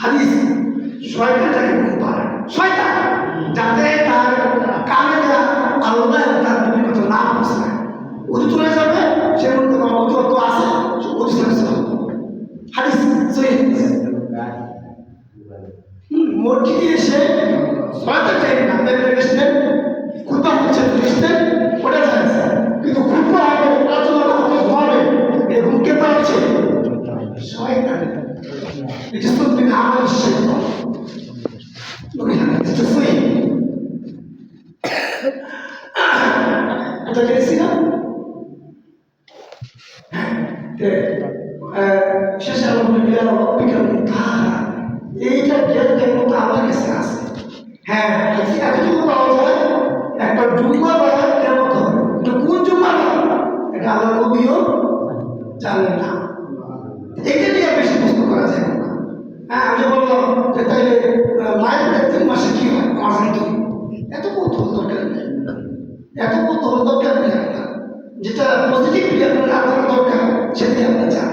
হাদিস শয়তান তাকে ঘুম পাড়ায়, শয়তান, যাতে তার কানে আল্লাহ তার নবীর কথা না পৌঁছায়। উনি চলে যাবে, সে মনে করবে আমার অত আছে, সে অধিকাংশ হাদিস সহিহ। মসজিদে এসে সলাতের টাইম না, আপনার রেস্টেন খুতবা হচ্ছে রেস্টেন, ওটা জানেন, কিন্তু খুতবা হবে আলোচনা করতে ঘুমাবে, এরকম কে পাচ্ছে? শয়তান। It is not been our shaitan. It's the same. কোথায় গেছিলাম? শেষে এইটা জ্ঞানের মতো আমার কাছে আছে। হ্যাঁ, এতটুকু পাওয়া যায়, একটা জুম্মা বাজার কেমন হবে, কোন জুম্মা এটা আল্লাহ নবীও জানেন না। এটা নিয়ে বেশি প্রশ্ন করা যায় না। হ্যাঁ, আমি বললাম যে তাইলে মায়ের 3 মাসে কি হয়, আমার কি এত কৌতূহল দরকার নেই, এত কৌতূহল দরকার নেই। আপনার যেটা পজিটিভলি আপনার আপনার দরকার সেটাই আপনার চান।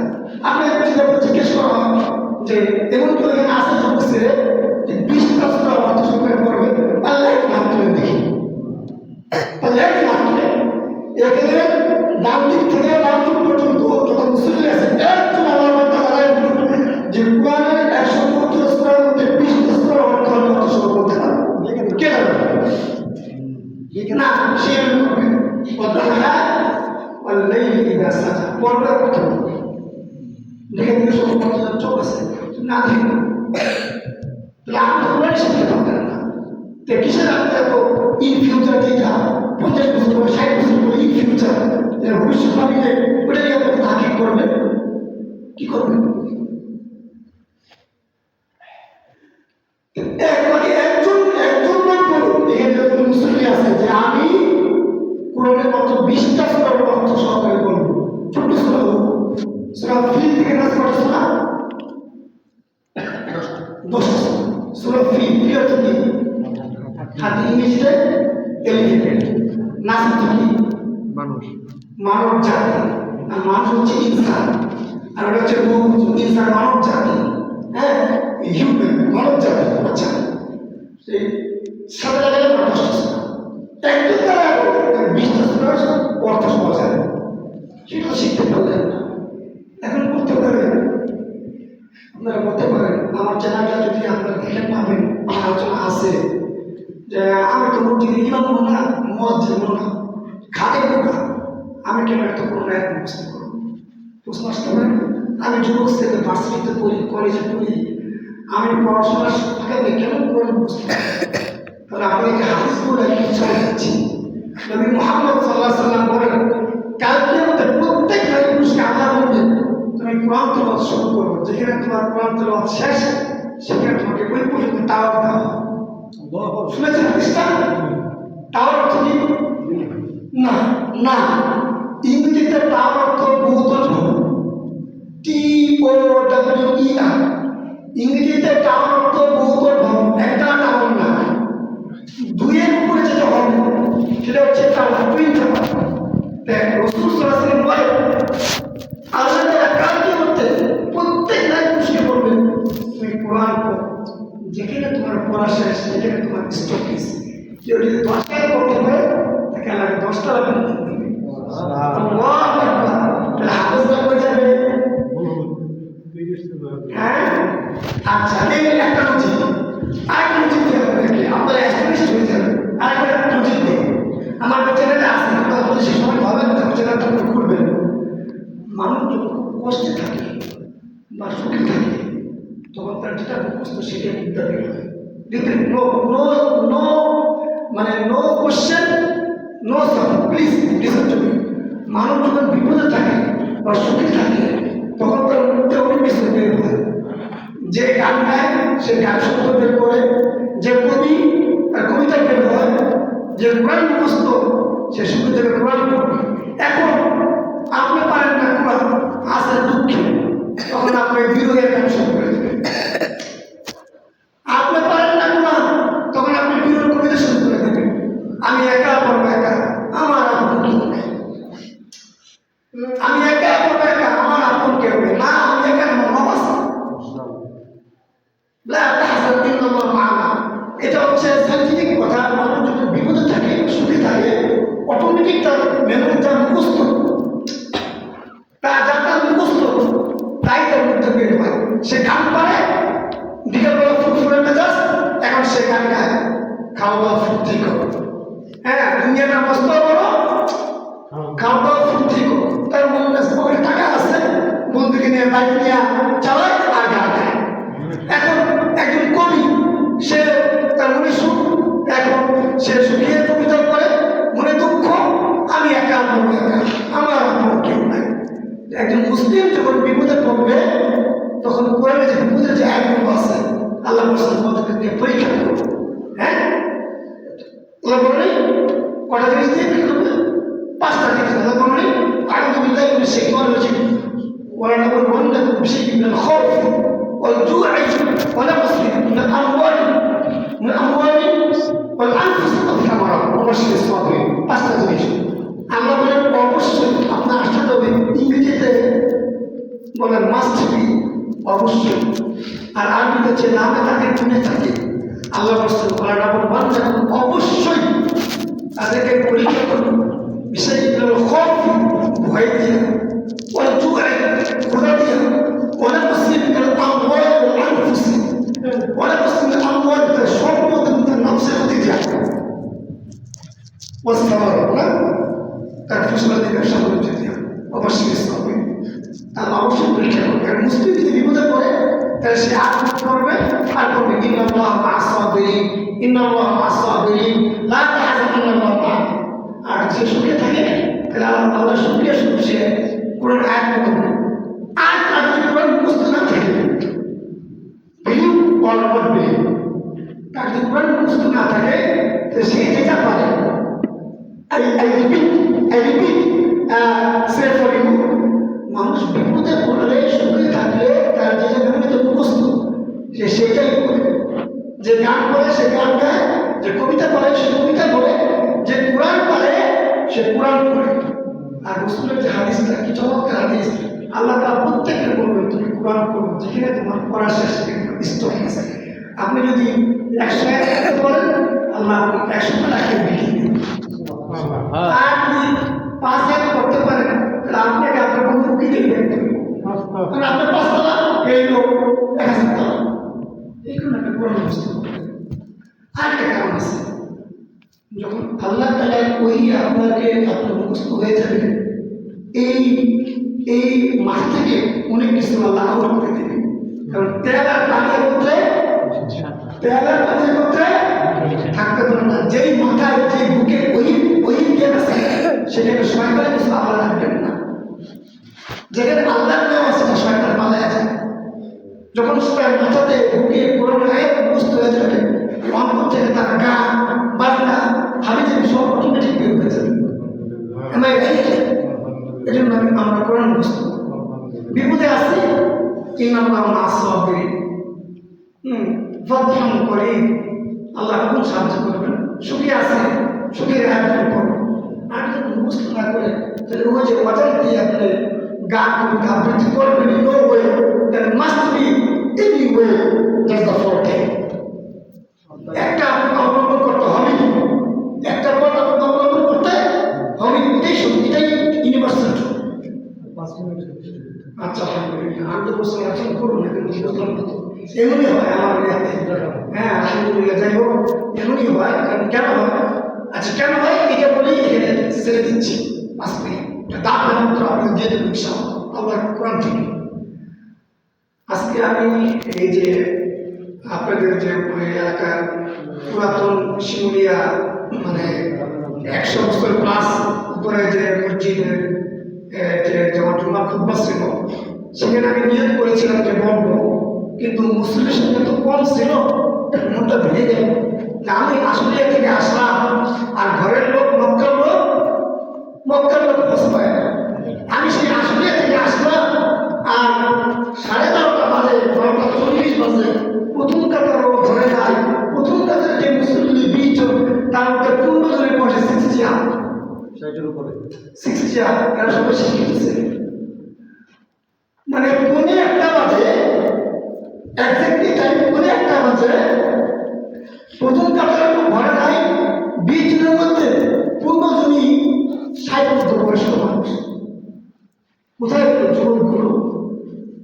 আপনার যদি জিজ্ঞেস করা হয় যে এমন কেউ এখানে আসা চলছে যে 20টা সূরা অর্থ সহকারে পড়বে, আল্লাহ নাম তুলে দেখি, আল্লাহ নাম তুলে এখানে নাম দিক থেকে নাম দিক পর্যন্ত যত মুসলিম আছে একজন আল্লাহ যে কোরআনের 150 সূরার মধ্যে 20টা সূরা অর্থ সহ বলতে পারে, কে না সে পদ্মা والليل إذا سجى পড়বে কত দেখে দেখে সব কত চোখ আছে না দেখে প্ল্যান তো করে শিখতে পারবেন না। তো কিসের আপনি এত ইন ফিউচার দিকে 50 বছর পরে 60 বছর পরে ইন ফিউচার ভবিষ্যৎবাণীতে ওটা নিয়ে আপনি তাকিদ করবেন, কি করবেন? একবারে একজন লোক বলুন এখানে যত মুসলিম আছে যে আমি কোরআনের মাত্র 20টা সূরার অর্থ সহকারে বলবো। ছোট সূরা সূরা ফিল থেকে নাস করা সূরা 10টা সূরা ফিল অর্থ কি? হাতে ইংলিশে এলিফ্যান্ট, নাস কি? মানব জাতি। আর মানুষ হচ্ছে ইনসান, আর ওটা হচ্ছে ইনসান মানব জাতি। হ্যাঁ, হিউম্যান মানব জাতি। আচ্ছা, সেই সাথে লাগালে 10টা সূরা একদম তারা 20টা সূরার অর্থ পাওয়া যায়, সেটা শিখতে পারলেন না। এখন বলতে পারেন, আপনারা বলতে পারেন আমার চ্যানেলটা যদি আপনারা দেখে পাবেন, আমার আলোচনা আছে যে আমি তো মসজিদে ইমাম না, মুয়াজ্জিন না, খাদেম না, আমি কেন এত কোনো এক মুখস্থ করব? প্রশ্ন আসতে পারে। আমি যুবক ছেলে, ভার্সিটিতে পড়ি, কলেজে পড়ি, আমি পড়াশোনার ফাঁকে কেন করে মুখস্থ করব? তাহলে আপনাকে হাদিস বলে একটু চলে যাচ্ছি। নবী মুহাম্মদ সাল্লাল্লাহু আলাইহি ওয়াসাল্লাম বলেন, কালকে আমাদের প্রত্যেক নারী পুরুষকে আল্লাহ বলবেন তুমি কোরআন তেলাওয়াত শুরু করো, যেখানে তোমার কোরআন তেলাওয়াত শেষ সেখানে তোমাকে ওই পর্যন্ত টাওয়ার দেওয়া হবে। শুনেছেন হাদিসটা? টাওয়ার অর্থ কি? না না, ইংরেজিতে টাওয়ার অর্থ বহুতল ভবন, TOWER। ইংরেজিতে টাওয়ার অর্থ বহুতল ভবন, একটা টাওয়ার না, 2-এর উপরে যেটা হবে সেটা হচ্ছে টাওয়ার, টুইন টাওয়ার। দেখ রাসূল সাল্লাল্লাহু আলাইহি ওয়াসাল্লাম বলেন আল্লাহ তাআলা কালকে করতে প্রত্যেক নারী পুরুষকে বলবেন তুমি কোরআন পড়ো, যেখানে তোমার পড়া শেষ সেখানে তোমার স্টপিস। কেউ যদি 10টায় পড়তে পারে তাকে আল্লাহ 10টা লাগবে। আল্লাহু আকবার। তাহলে হাফেজরা হয়ে যাবে। হ্যাঁ, আচ্ছা, এই একটা মসজিদ আরেকটা মসজিদ আপনাদেরকে আপনারা এস্টাবলিশড হয়ে যাবেন। আরেকটা মসজিদ আমার চ্যানেলে আসছে, আপনারা বলে সেই সময় ভাবেন না চ্যানেলটা খুলবেন। মানুষ যখন কষ্টে থাকে বা সুখে থাকে তখন তার যেটা মুখস্থ সেটাই মুদ্রা বের হয়। দেখবেন নো নো নো মানে no question no some, please listen to me. মানুষ যখন বিপদে থাকে বা সুখে থাকে তখন তার মুদ্রা অনেক কিছু বের হয়। যে গান গায় সে গান শব্দ বের করে, যে কবি তার কবিতা বের হয়, যে কোরআন মুখস্থ সে সুখে থেকে কোরআন পড়বে। এখন আপনি পারেন না কোরআন আসলে দুঃখে, তখন আপনি বিরোধের কাজ শুরু করে দেবেন। আপনি পারেন না কোরআন, তখন আপনি বিরোধ কবিতা শুরু করে দেবেন। আমি একা পড়বো একা, আমার আপন কেউ নেই। আমি একা পড়বো একা, আমার আপন কেউ নেই। না, আমি একা আমার রব আছে। এটা হচ্ছে সাইন্টিফিক কথা। মানুষ যদি বিপদে থাকে, সুখে থাকে, অটোমেটিক তার মেমোরি তার মুখস্থ, তার মুখস্থ তাই তার মধ্যে বের হয়। সে গান পারে, বিকেলবেলা ফুটফুটের মেজাজ, এখন সে গান গায়, খাওয়া দাওয়া ফুর্তি করো। হ্যাঁ, দুনিয়াটা মস্ত বড়, খাওয়া দাওয়া ফুর্তি করো। তার মনে পকেটে টাকা আছে, বন্ধুকে নিয়ে বাইক নিয়ে চালায় আর গান গায়। এখন একজন কবি, সে তার মনে সুখ, এখন সে সুখিয়ে কবিতা করে, মনে দুঃখ, আমি একা বলবো একা, আমার আপন কেউ নাই। একজন মুসলিম যখন বিপদে পড়বে, তখন কোরআনে যে বিপদের যে আয়াতগুলো আছে, আল্লাহ তোমাদেরকে পরীক্ষা করবে। হ্যাঁ, আল্লাহ বলেন কটা জিনিস দিয়ে কি করবে? 5টা জিনিস। আল্লাহ বলেন আউযু বিল্লাহি মিনাশ শাইতানির রাজিম ওয়া লানাবলুওয়ান্নাকুম বিশাইইন মিনাল খাউফি ওয়াল জু'i ওয়া নাকসিন মিনাল আমওয়ালি ওয়াল আনফুসি ওয়াস সামারাত ওয়া বাশশিরিস সাবিরিন। 5টা জিনিস আল্লাহ বলেন অবশ্যই আপনার আসতে হবে। ইংরেজিতে বলেন মাস্ট বি, অবশ্যই। আর আরবিতে যে নামে থাকে গুণে থাকে। আল্লাহ বলছেন অবশ্যই তাদেরকে পরীক্ষা করুন, বিষয়গুলো খৌফ, ভয় দিয়ে, ওই জুআ, ক্ষুধা দিয়ে, ওনা মুসলিম আমওয়াল ওয়াল আনফুসি, ওনা মুসলিম আমওয়াল, তার সম্পদ এবং তার নফসের প্রতি দিয়া, ওয়াস সামারাত, না তার ফসলাদি ব্যবসা বাণিজ্য দিয়া, অবশ্যই সাবির। তার অবশ্যই পরীক্ষা করবে। আর মুসলিম যদি বিপদে পড়ে, তাহলে সে আত্মহত্যা করবে আর করবে ইন্নাল্লাহ মা'আস সাবিরিন, ইন্নাল্লাহ মা'আস সাবিরিন, লা তাহজানুল্লাহ মা। আর যে সুখে থাকে, তাহলে আল্লাহ শুকরিয়া শুধু সে কোরআন আয়াত পড়বে। আর তার যদি কোরআন মুখস্থ না থাকে, বিলিভ অর নট বিলিভ, তার যদি কোরআন মুখস্থ না থাকে, তাহলে সে যেটা পারে, I repeat, say for you, মানুষ বিপদে পড়লে, সুখে থাকলে, তার যে মেমোরিতে মুখস্থ, সে সেটাই করে। যে গান করে সে গান গায়, যে কবিতা পড়ে সে কবিতা পড়ে, যে কোরআন পড়ে সে কোরআন পড়ে। আর রাসূলের যে হাদিসটা, কি চমৎকার হাদিস! আল্লাহ তাআলা প্রত্যেককে বলবেন তুমি কোরআন পড়ো, যেখানে তোমার পড়া শেষ স্টক আছে। আপনি যদি 100 আয়াত পড়েন, আল্লাহ 100 টাকা বিলিয়ে দেবেন। আর যদি 5 আয়াত পড়তে পারেন, তাহলে আপনাকে আপনার বন্ধুকে দেখবেন, কারণ আপনার 5 তলা, এই লোক 1000 তলা। এইগুলো একটা কোরআন মুখস্থ করতে। আর একটা কারণ আছে, যখন আল্লাহ তাআলা ওই আপনাকে আপনার মুখস্থ হয়ে যাবে, এই মাঠ থেকে অনেক কিছু আল্লাহ আউট করে দেবে। কারণ তেল আর পানির মধ্যে থাকতে পারে না। যেই মাথায়, যে বুকে ওই জ্ঞান আছে, সেখানে শয়তান কিছু আল্লাহ রাখবেন না। যেখানে আল্লাহর নাম আছে না, শয়তান পালায় যায়। যখন তার মাথাতে বুকে কোরআন আয়াত মুখস্থ হয়ে যাবে, অন্তর থেকে তার গান বাজনা হাবিজাবি সব অটোমেটিক বের হয়ে যাবে। এই জন্য আমরা কোরআন মুখস্থ বিপদে আসি, ইন্নাল্লাহ মা'আস সাবিরিন, ফাতহুন করিম, আল্লাহ খুব সাহায্য করবেন। সুখে আছে, সুখের আয়োজন করবেন। আর যদি মুখস্থ না করে, তাহলে ওই যে ওয়াজান দিয়ে আপনি গান কবিতা আবৃত্তি করবেন, no way, that must be any way, that's the fourth thing. একটা আপনাকে অবলম্বন করতে হবে, একটা পথ আপনাকে অবলম্বন করতে হবে। এটাই সত্যি, এটাই ইউনিভার্সাল। 5 মিনিট। আচ্ছা, আলহামদুলিল্লাহ। আমি তো বলছি আলোচনা করুন না, কিন্তু বুঝলাম না তো। এমনই হয় আমার ইয়াতে। হ্যাঁ, আলহামদুলিল্লাহ। যাই হোক, এমনই হয়। কারণ কেন হয়? আচ্ছা, কেন হয় এটা বলেই এখানে ছেড়ে দিচ্ছি। 5 মিনিট দাম মাত্র আপনি দিয়ে দেবেন ইনশাআল্লাহ, আল্লাহ কোরআন থেকে। আজকে আমি এই যে আপনাদের যে এলাকার পুরাতন শিমুলিয়া, মানে 100 বছর প্লাস উপরে যে মসজিদের যে যেমন জুমার খুতবা ছিল, সেখানে আমি নিয়ত করেছিলাম যে বলবো, কিন্তু মুসলিমের সঙ্গে তো কম ছিল, মনটা ভেঙে গেল। আমি আসলে থেকে আসলাম, আর ঘরের লোক, মক্কার লোক মক্কার লোক খোঁজ পায় না। আমি সেই আশুলিয়া থেকে আসলাম, আর 12:30 বাজে, 12:40 বাজে, প্রথম কাতারও ধরে নাই। প্রথম কাতারে যে মুসল্লি 20 জন, তার মধ্যে 15 জনের বসে 6 চেয়ার। 60-এর উপরে 6 চেয়ার, এরা সবাই শিক্ষিত ছিল। মানে পৌনে 1টা বাজে, এক্স্যাক্টলি টাইম পৌনে 1টা বাজে, প্রথম কাতারে ভরে নাই। 20 জনের মধ্যে 15 জনই 60 বছর বয়স্ক মানুষ। কোথায় গেল যুবকগুলো?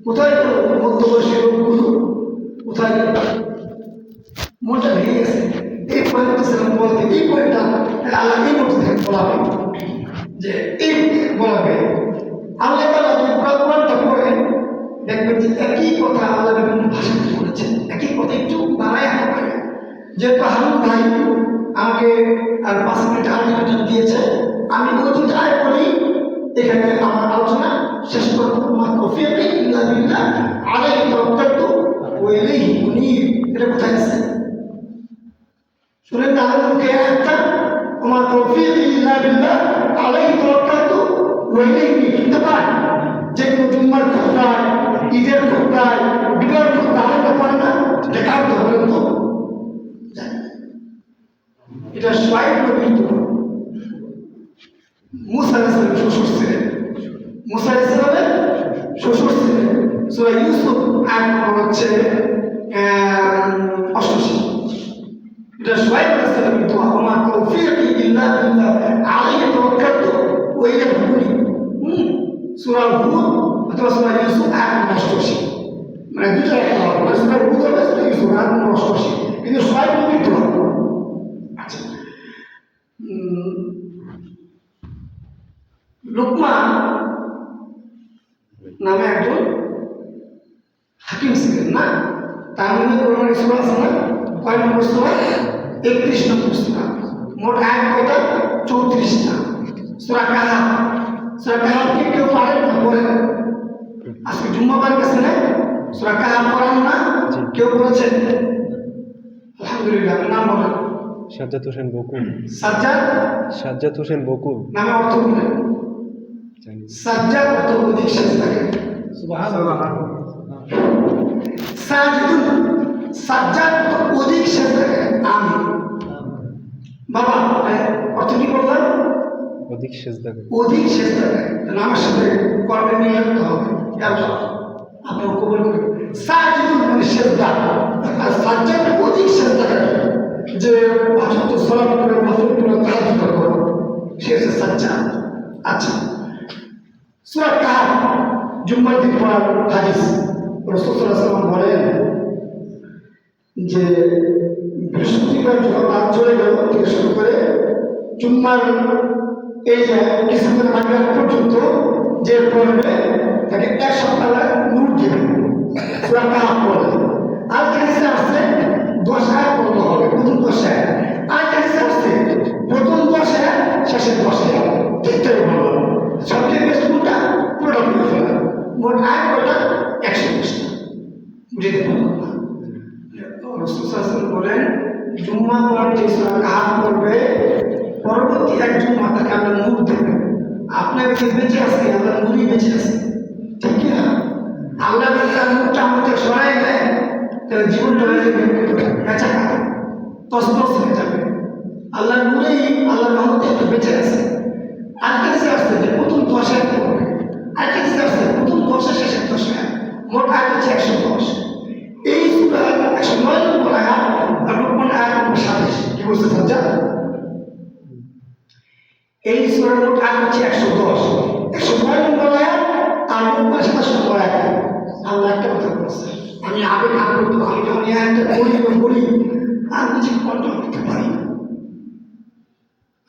কোথায় গেল মধ্যবয়সী লোকগুলো? কোথায় গেল? মনটা ভেঙে গেছে। এই পয়েন্টটা ছিলাম বলতে, এই পয়েন্টটা আল্লাহ এই মধ্যে বলাবে, যে এই বলাবে আল্লাহ তাআলা যদি কোরআনটা পড়েন, দেখবেন যে একই কথা আল্লাহ বিভিন্ন ভাষাতে বলেছেন, একই কথা একটু বাড়ায় হবে। যেহেতু হারুন ভাই আমাকে আর 5 মিনিট আগে দিয়েছে, আমি ওই দুটো আয় করি, এখানে আমার আলোচনা শেষ করব। মা তৌফিক ইল্লা বিল্লাহ, আলাইহি তাওয়াক্কালতু ওয়া ইলাইহি উনীব। এটা কোথায় আছে? শুনেন না আমাকে একটা, মা তৌফিক ইল্লা বিল্লাহ, আলাইহি তাওয়াক্কালতু ওয়া ইলাইহি উনীব। শুনতে পান? যে কোনো জুম্মার খুতবায়, ঈদের খুতবায়, বিবাহ খুতবায় আলাদা পারে না, এটা কার তো বলেন তো? এটা শুআয়ব নবীর দোয়া। মুসা আলাইহিস সালাম শ্বশুর ছিলেন, মুসা আলাইহিস সালামের শ্বশুর ছিলেন। সূরা ইউসুফ আয়াত নম্বর হচ্ছে 88। এটা শুআয়ব আলাইহিস সালামের দোয়া, ওমা তৌফিকি ইল্লা বিল্লাহ আলাইহি তাওয়াক্কালতু ওয়া ইলাইহি উনীব। সূরা হুদ অথবা সূরা ইউসুফ আয়াত নম্বর 88, মানে দুটো আয়াত হবে। সূরা হুদ আর সূরা ইউসুফ আয়াত নম্বর 88, কিন্তু শুআয়ব নবীর দোয়া। আচ্ছা, লুকমান নামে একজন হাকিম ছিলেন না? তার মধ্যে কোরআনের সূরা আছে না? কয় নম্বর সূরা? 31 নম্বর সূরা। মোট আয়াত কয়টা? 34টা। সূরা কাহাফ। সূরা কাহাফ কি কেউ পারেন না? পড়েন। আজকে জুম্মাবার কাছে না? সূরা কাহাফ পড়েন না? কেউ পড়েছেন? আলহামদুলিল্লাহ। নাম বলেন। সাজ্জাদ হোসেন বকুল। সাজ্জাদ হোসেন বকুল। নামে অর্থ বলেন। সাজ্জাদ অর্থ অধিক সেজদাকারী। সুবহানাল্লাহ। সাজিদুন, সাজ্জাদ অধিক সেজদাকারী। আমিন। বাবা অর্থ কি বললাম? অধিক সেজদাকারী। অধিক সেজদাকারী। নামের সাথে কর্মে মিল রাখতে হবে। আপনি কবুল করুন। সাজিদুন মানে সেজদা, আর সাজ্জাদ অধিক সেজদাকারী, যে 5 ওয়াক্ত সালাত করে, নফল করে, তাহাজ্জুদ করে, সে হচ্ছে সাজ্জাদ। আচ্ছা, সূরা কাহাফ জুম্মার দিন পড়ার হাদিস। রাসূল সাল্লাল্লাহু আলাইহি ওয়াসাল্লাম বলেন যে বৃহস্পতিবার যখন রাত চলে গেল থেকে শুরু করে জুম্মার এই যে কিছুদিন আগে পর্যন্ত যে পড়বে তাকে 1 সপ্তাহ নূর দেবে। সূরা কাহাফ পড়ে। আর হাদিসে আসছে 10 আয়াত পড়তে হবে, প্রথম 10 আয়াত। আর হাদিসে আসছে প্রথম 10 আয়াত, শেষের 10 আয়াত। ঠিকঠাক বললাম? সবচেয়ে বেস্ট কোনটা? পুরোটা পড়ে ফেলা। মোট আয়াত কয়টা? 120টা। বুঝতে পারলাম না? রাসূল সাল্লাল্লাহু আলাইহি ওয়াসাল্লাম বলেন, জুম্মা পর যে সূরা কাহাফ পড়বে, পরবর্তী এক জুম্মা তাকে আল্লাহ নূর দেবে। আপনার কাছে বেঁচে আছে, আল্লাহ নূরই বেঁচে আছে, ঠিক কি না? আল্লাহ যদি তার নূরটা আমাদের সরাই দেয়, তাহলে জীবনটা হয়ে যাবে বেচাকা, তসতস হয়ে যাবে। আল্লাহ নূরেই, আল্লাহ রহমতে বেঁচে আছে। আর কাছে আসছে যে প্রথম 10 আয়াত পড়বে, আর কাছে আসছে প্রথম 10 এর শেষের 10 আয়াত। মোট আয়াত হচ্ছে 110। এই সূরা 109 নম্বর আয়াত আর লুকমান আয়াত নম্বর 27। কি বলছে সাজ্জাদ? এই সূরার মোট আয়াত হচ্ছে 110। 109 নম্বর আয়াত আর লুকমান 27 নম্বর আয়াত। আল্লাহ একটা কথা বলছে, আমি আবেগ আপ্লুত, আমি যখন এই আয়াতটা বলি আর কিছু কন্ট্রোল করতে পারি না।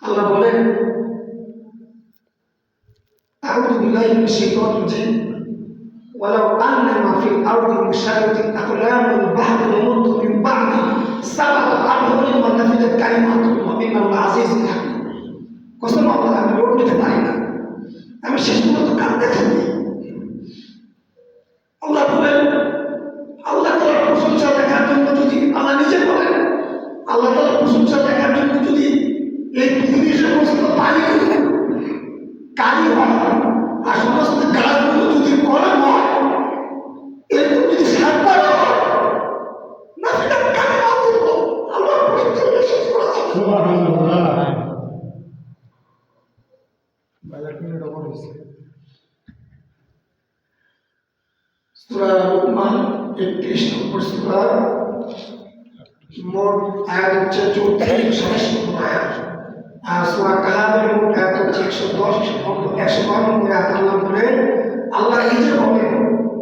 আল্লাহ বলেন, আউযু বিল্লাহি মিনাশ শাইতানির রাজীম, ওয়ালাউ আন্না মা ফিল আরদি মিন শাজারাতিন আকলামুন বাহরু ইয়ামুদ্দু মিন বা'দি সাবাকা আবহুরিন ওয়া নাফিদাত কালিমাতুল্লাহ ইন্নাল্লাহা আযীজুন হাকীম। কসম আল্লাহ, আমি লোড নিতে পারি না, আমি শেষ পর্যন্ত কাঁদতে থাকি। আল্লাহ বলেন, আল্লাহ তাআলার প্রশংসা দেখার জন্য যদি, আল্লাহ নিজে বলেন, আল্লাহ তাআলার প্রশংসা দেখার জন্য যদি এই পৃথিবীর সমস্ত পানি রহমান 31 নম্বর সূরা, মোট আয়াত হচ্ছে 34 নম্বর আয়াত। আর সূরা কাহাফের মোট আয়াত হচ্ছে 110 নম্বর আয়াত। আল্লাহ বলেন, আল্লাহ নিজে বলেন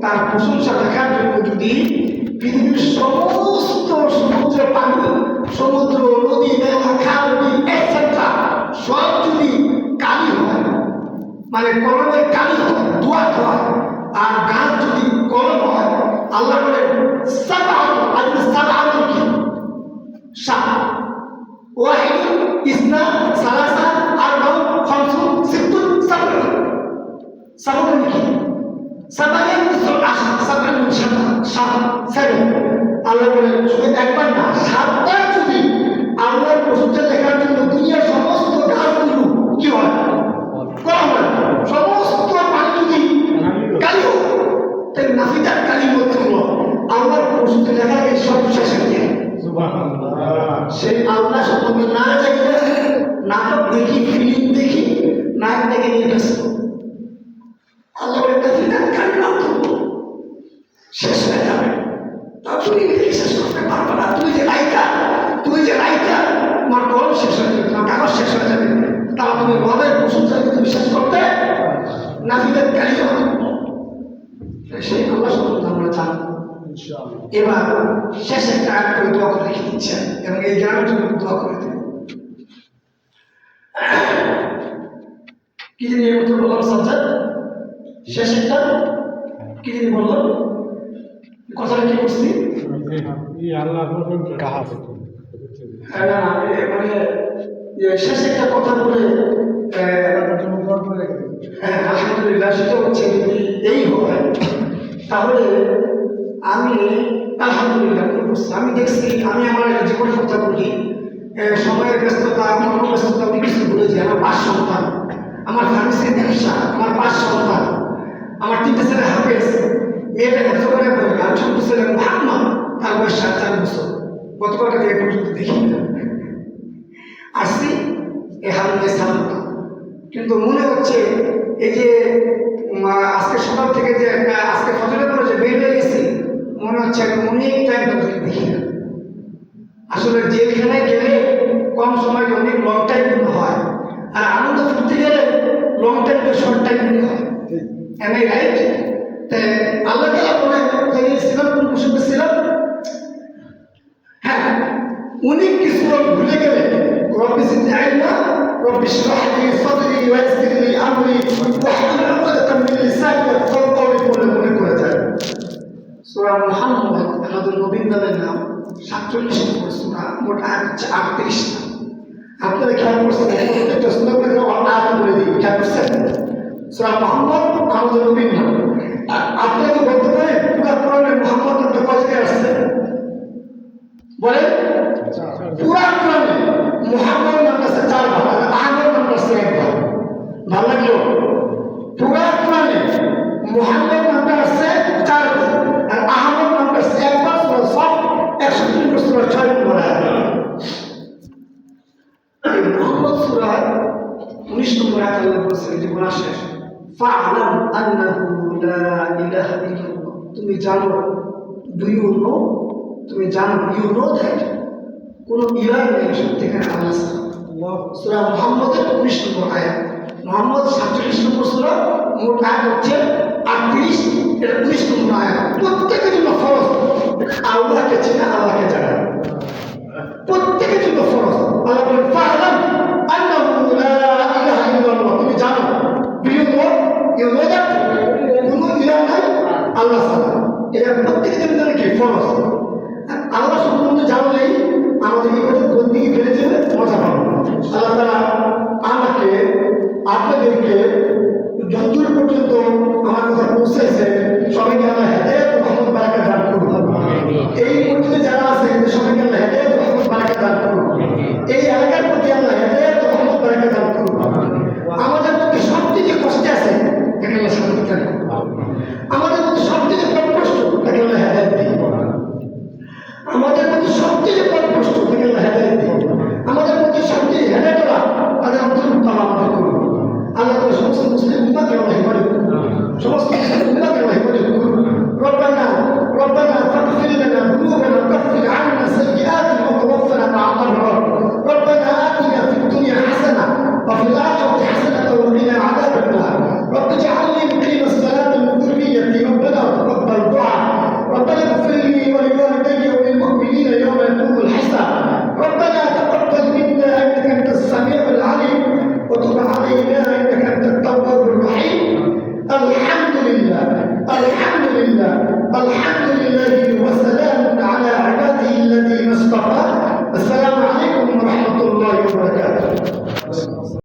তার প্রশংসা দেখার জন্য যদি পৃথিবীর সমস্ত সমুদ্রের পানি, সমুদ্র, নদী, মেলা, খাল, এটসেট্রা সব যদি কালি হয়, মানে কলমের কালি হয়, দোয়াত হয়, আর গাছ যদি কলম হয়, আল্লাহ বলেন সাত ওয়াহিদ ইসনা সালাসা আরবাউ খামসু সিত্তুন সাবর। সাবর কি? সাবায়ের সাবর সেভেন। আল্লাহ বলেন শুধু একবার না, সাতবার যদি আল্লাহর প্রশংসা দেখার জন্য দুনিয়ার সমস্ত গাছগুলো কি হয়? কলম হয়। সমস্ত পানি যদি কালি হয়, তাই নাফিদার কালির মধ্যে হলো আল্লাহর প্রশংসা দেখাকে সব শেষ হয়ে যায়। সেই আল্লাহ সম্বন্ধে না চাইলে নাটক দেখি, ফিল্ম দেখি, নায়ক দেখে নিয়ে ব্যস্ত। আল্লাহ একটা ফিল্ম কালি নাম করবো, শেষ হয়ে যাবে। তা তুমি শেষ করতে পারবে না। তুমি যে রাইটার, তোমার কলম শেষ হয়ে যাবে, তোমার কাগজ শেষ হয়ে যাবে। তাহলে তুমি রবের প্রশংসা তুমি শেষ করতে নাফিদের কালি হবে। সেই আল্লাহ সম্বন্ধে আমরা জানবো। এবার শেষ একটা আয়াত করে দোয়া করে রেখে দিচ্ছেন এবং এই গ্রামের জন্য দোয়া করে দেন। কি জানি এর মতো বললাম সাজ্জাদ, শেষ একটা কি জানি বললাম, কথাটা কি করছি? কাহাফ। হ্যাঁ না, মানে শেষ একটা কথা বলে হ্যাঁ আলহামদুলিল্লাহ, সেটা হচ্ছে এই হয়। তাহলে আমি আলহামদুলিল্লাহ আমি দেখছি, আমি আমার জীবনের কথা বলি, সময়ের ব্যস্ততা, কর্মব্যস্ততা, অনেক কিছু ভুলে যাই। আমার 5 সন্তান, আমার ফার্মেসির ব্যবসা, আমার 5 সন্তান, আমার 3টে ছেলে হাফেজ, মেয়েটা হেফজ করে বলে, আর ছোট ছেলে মুহাম্মদ, তার বয়স 4 বছর। গতকালকে থেকে পর্যন্ত দেখি আসছি এই হারুনের সামনে। কিন্তু মনে হচ্ছে এই যে আজকে সকাল থেকে যে আজকে ফজরের পরে যে বের হয়ে গেছি, মনে হচ্ছে অনেক টাইম ধরে দেখি না। আসলে যেখানে গেলে কম সময় অনেক লং টাইম মনে হয়, আর আনন্দ ফুটতে গেলে লং টাইম শর্ট টাইম মনে হয়। Am I right? তাই আল্লাহ তাআলা বলেন, ছিলাম কোন প্রসঙ্গে ছিলাম? হ্যাঁ, অনেক কিছু ভুলে গেলে রব্বি জিদনি ইলমা, রব্বি ইশরাহ লি সাদরি ওয়া ইয়াসসির লি আমরি ওয়াহলুল উকদাতাম মিন লিসানি ইয়াফকাহু কওলি বলে মনে করে যায়। সূরা মুহাম্মদ আমাদের নবীর নামের নাম, 47 নম্বর সূরা, মোট আয়াত হচ্ছে 38 টা। আপনারা খেয়াল করছেন? একটা সূরা করে আয়াত বলে দিই, খেয়াল করছেন? সূরা মুহাম্মদ আমাদের নবীর নাম। আপনারা কি বলতে পারেন পুরো কোরআনে মুহাম্মদ নামটা কয় জায়গায় আসছে? বলেন। পুরো কোরআনে মুহাম্মদ নামটা আছে 4 বার, আহমদ নামটা আছে 1 বার। ভালো লাগলো? পুরো কোরআনে মুহাম্মদ নামটা আছে 4 বার, আর আহমদ নামটা আছে 1 বার। সূরা সফ 61 নম্বর সূরা 6 নম্বর আয়াত। মুহাম্মদ সূরা 19 নম্বর আয়াত আল্লাহ বলেছেন, যে বলা শেষ, ফা'লাম আন্নাহু লা ইলাহা ইল্লাল্লাহ। তুমি জানো, ডু ইউ নো, তুমি জানো, ইউ নো দ্যাট কোন ইলাহ নেই সত্যিকার আল্লাহ ছাড়া। সূরা মুহাম্মদের 19 নম্বর আয়াত। মুহাম্মদ 47 নম্বর সূরা, মোট আয়াত হচ্ছে 38, এটা 19 নম্বর আয়াত। প্রত্যেকের জন্য ফরজ আল্লাহকে চেনা, আল্লাহকে জানা, প্রত্যেকের জন্য ফরজ। আল্লাহ বলেন, ফা'লাম আন্নাহু লা ইলাহা ইল্লাল্লাহ। তুমি জানো, do you know, you know that কোন ইলাহ নাই আল্লাহ ছাড়া। এটা প্রত্যেকের জন্য কি ফরজ। আল্লাহ সম্বন্ধে জানলেই আমাদের কোন দিকে ফেলে যাবে মজা পাবো। আল্লাহ তাআলা আমাকে, আপনাদেরকে যতদূর পর্যন্ত আমার কথা পৌঁছাইছে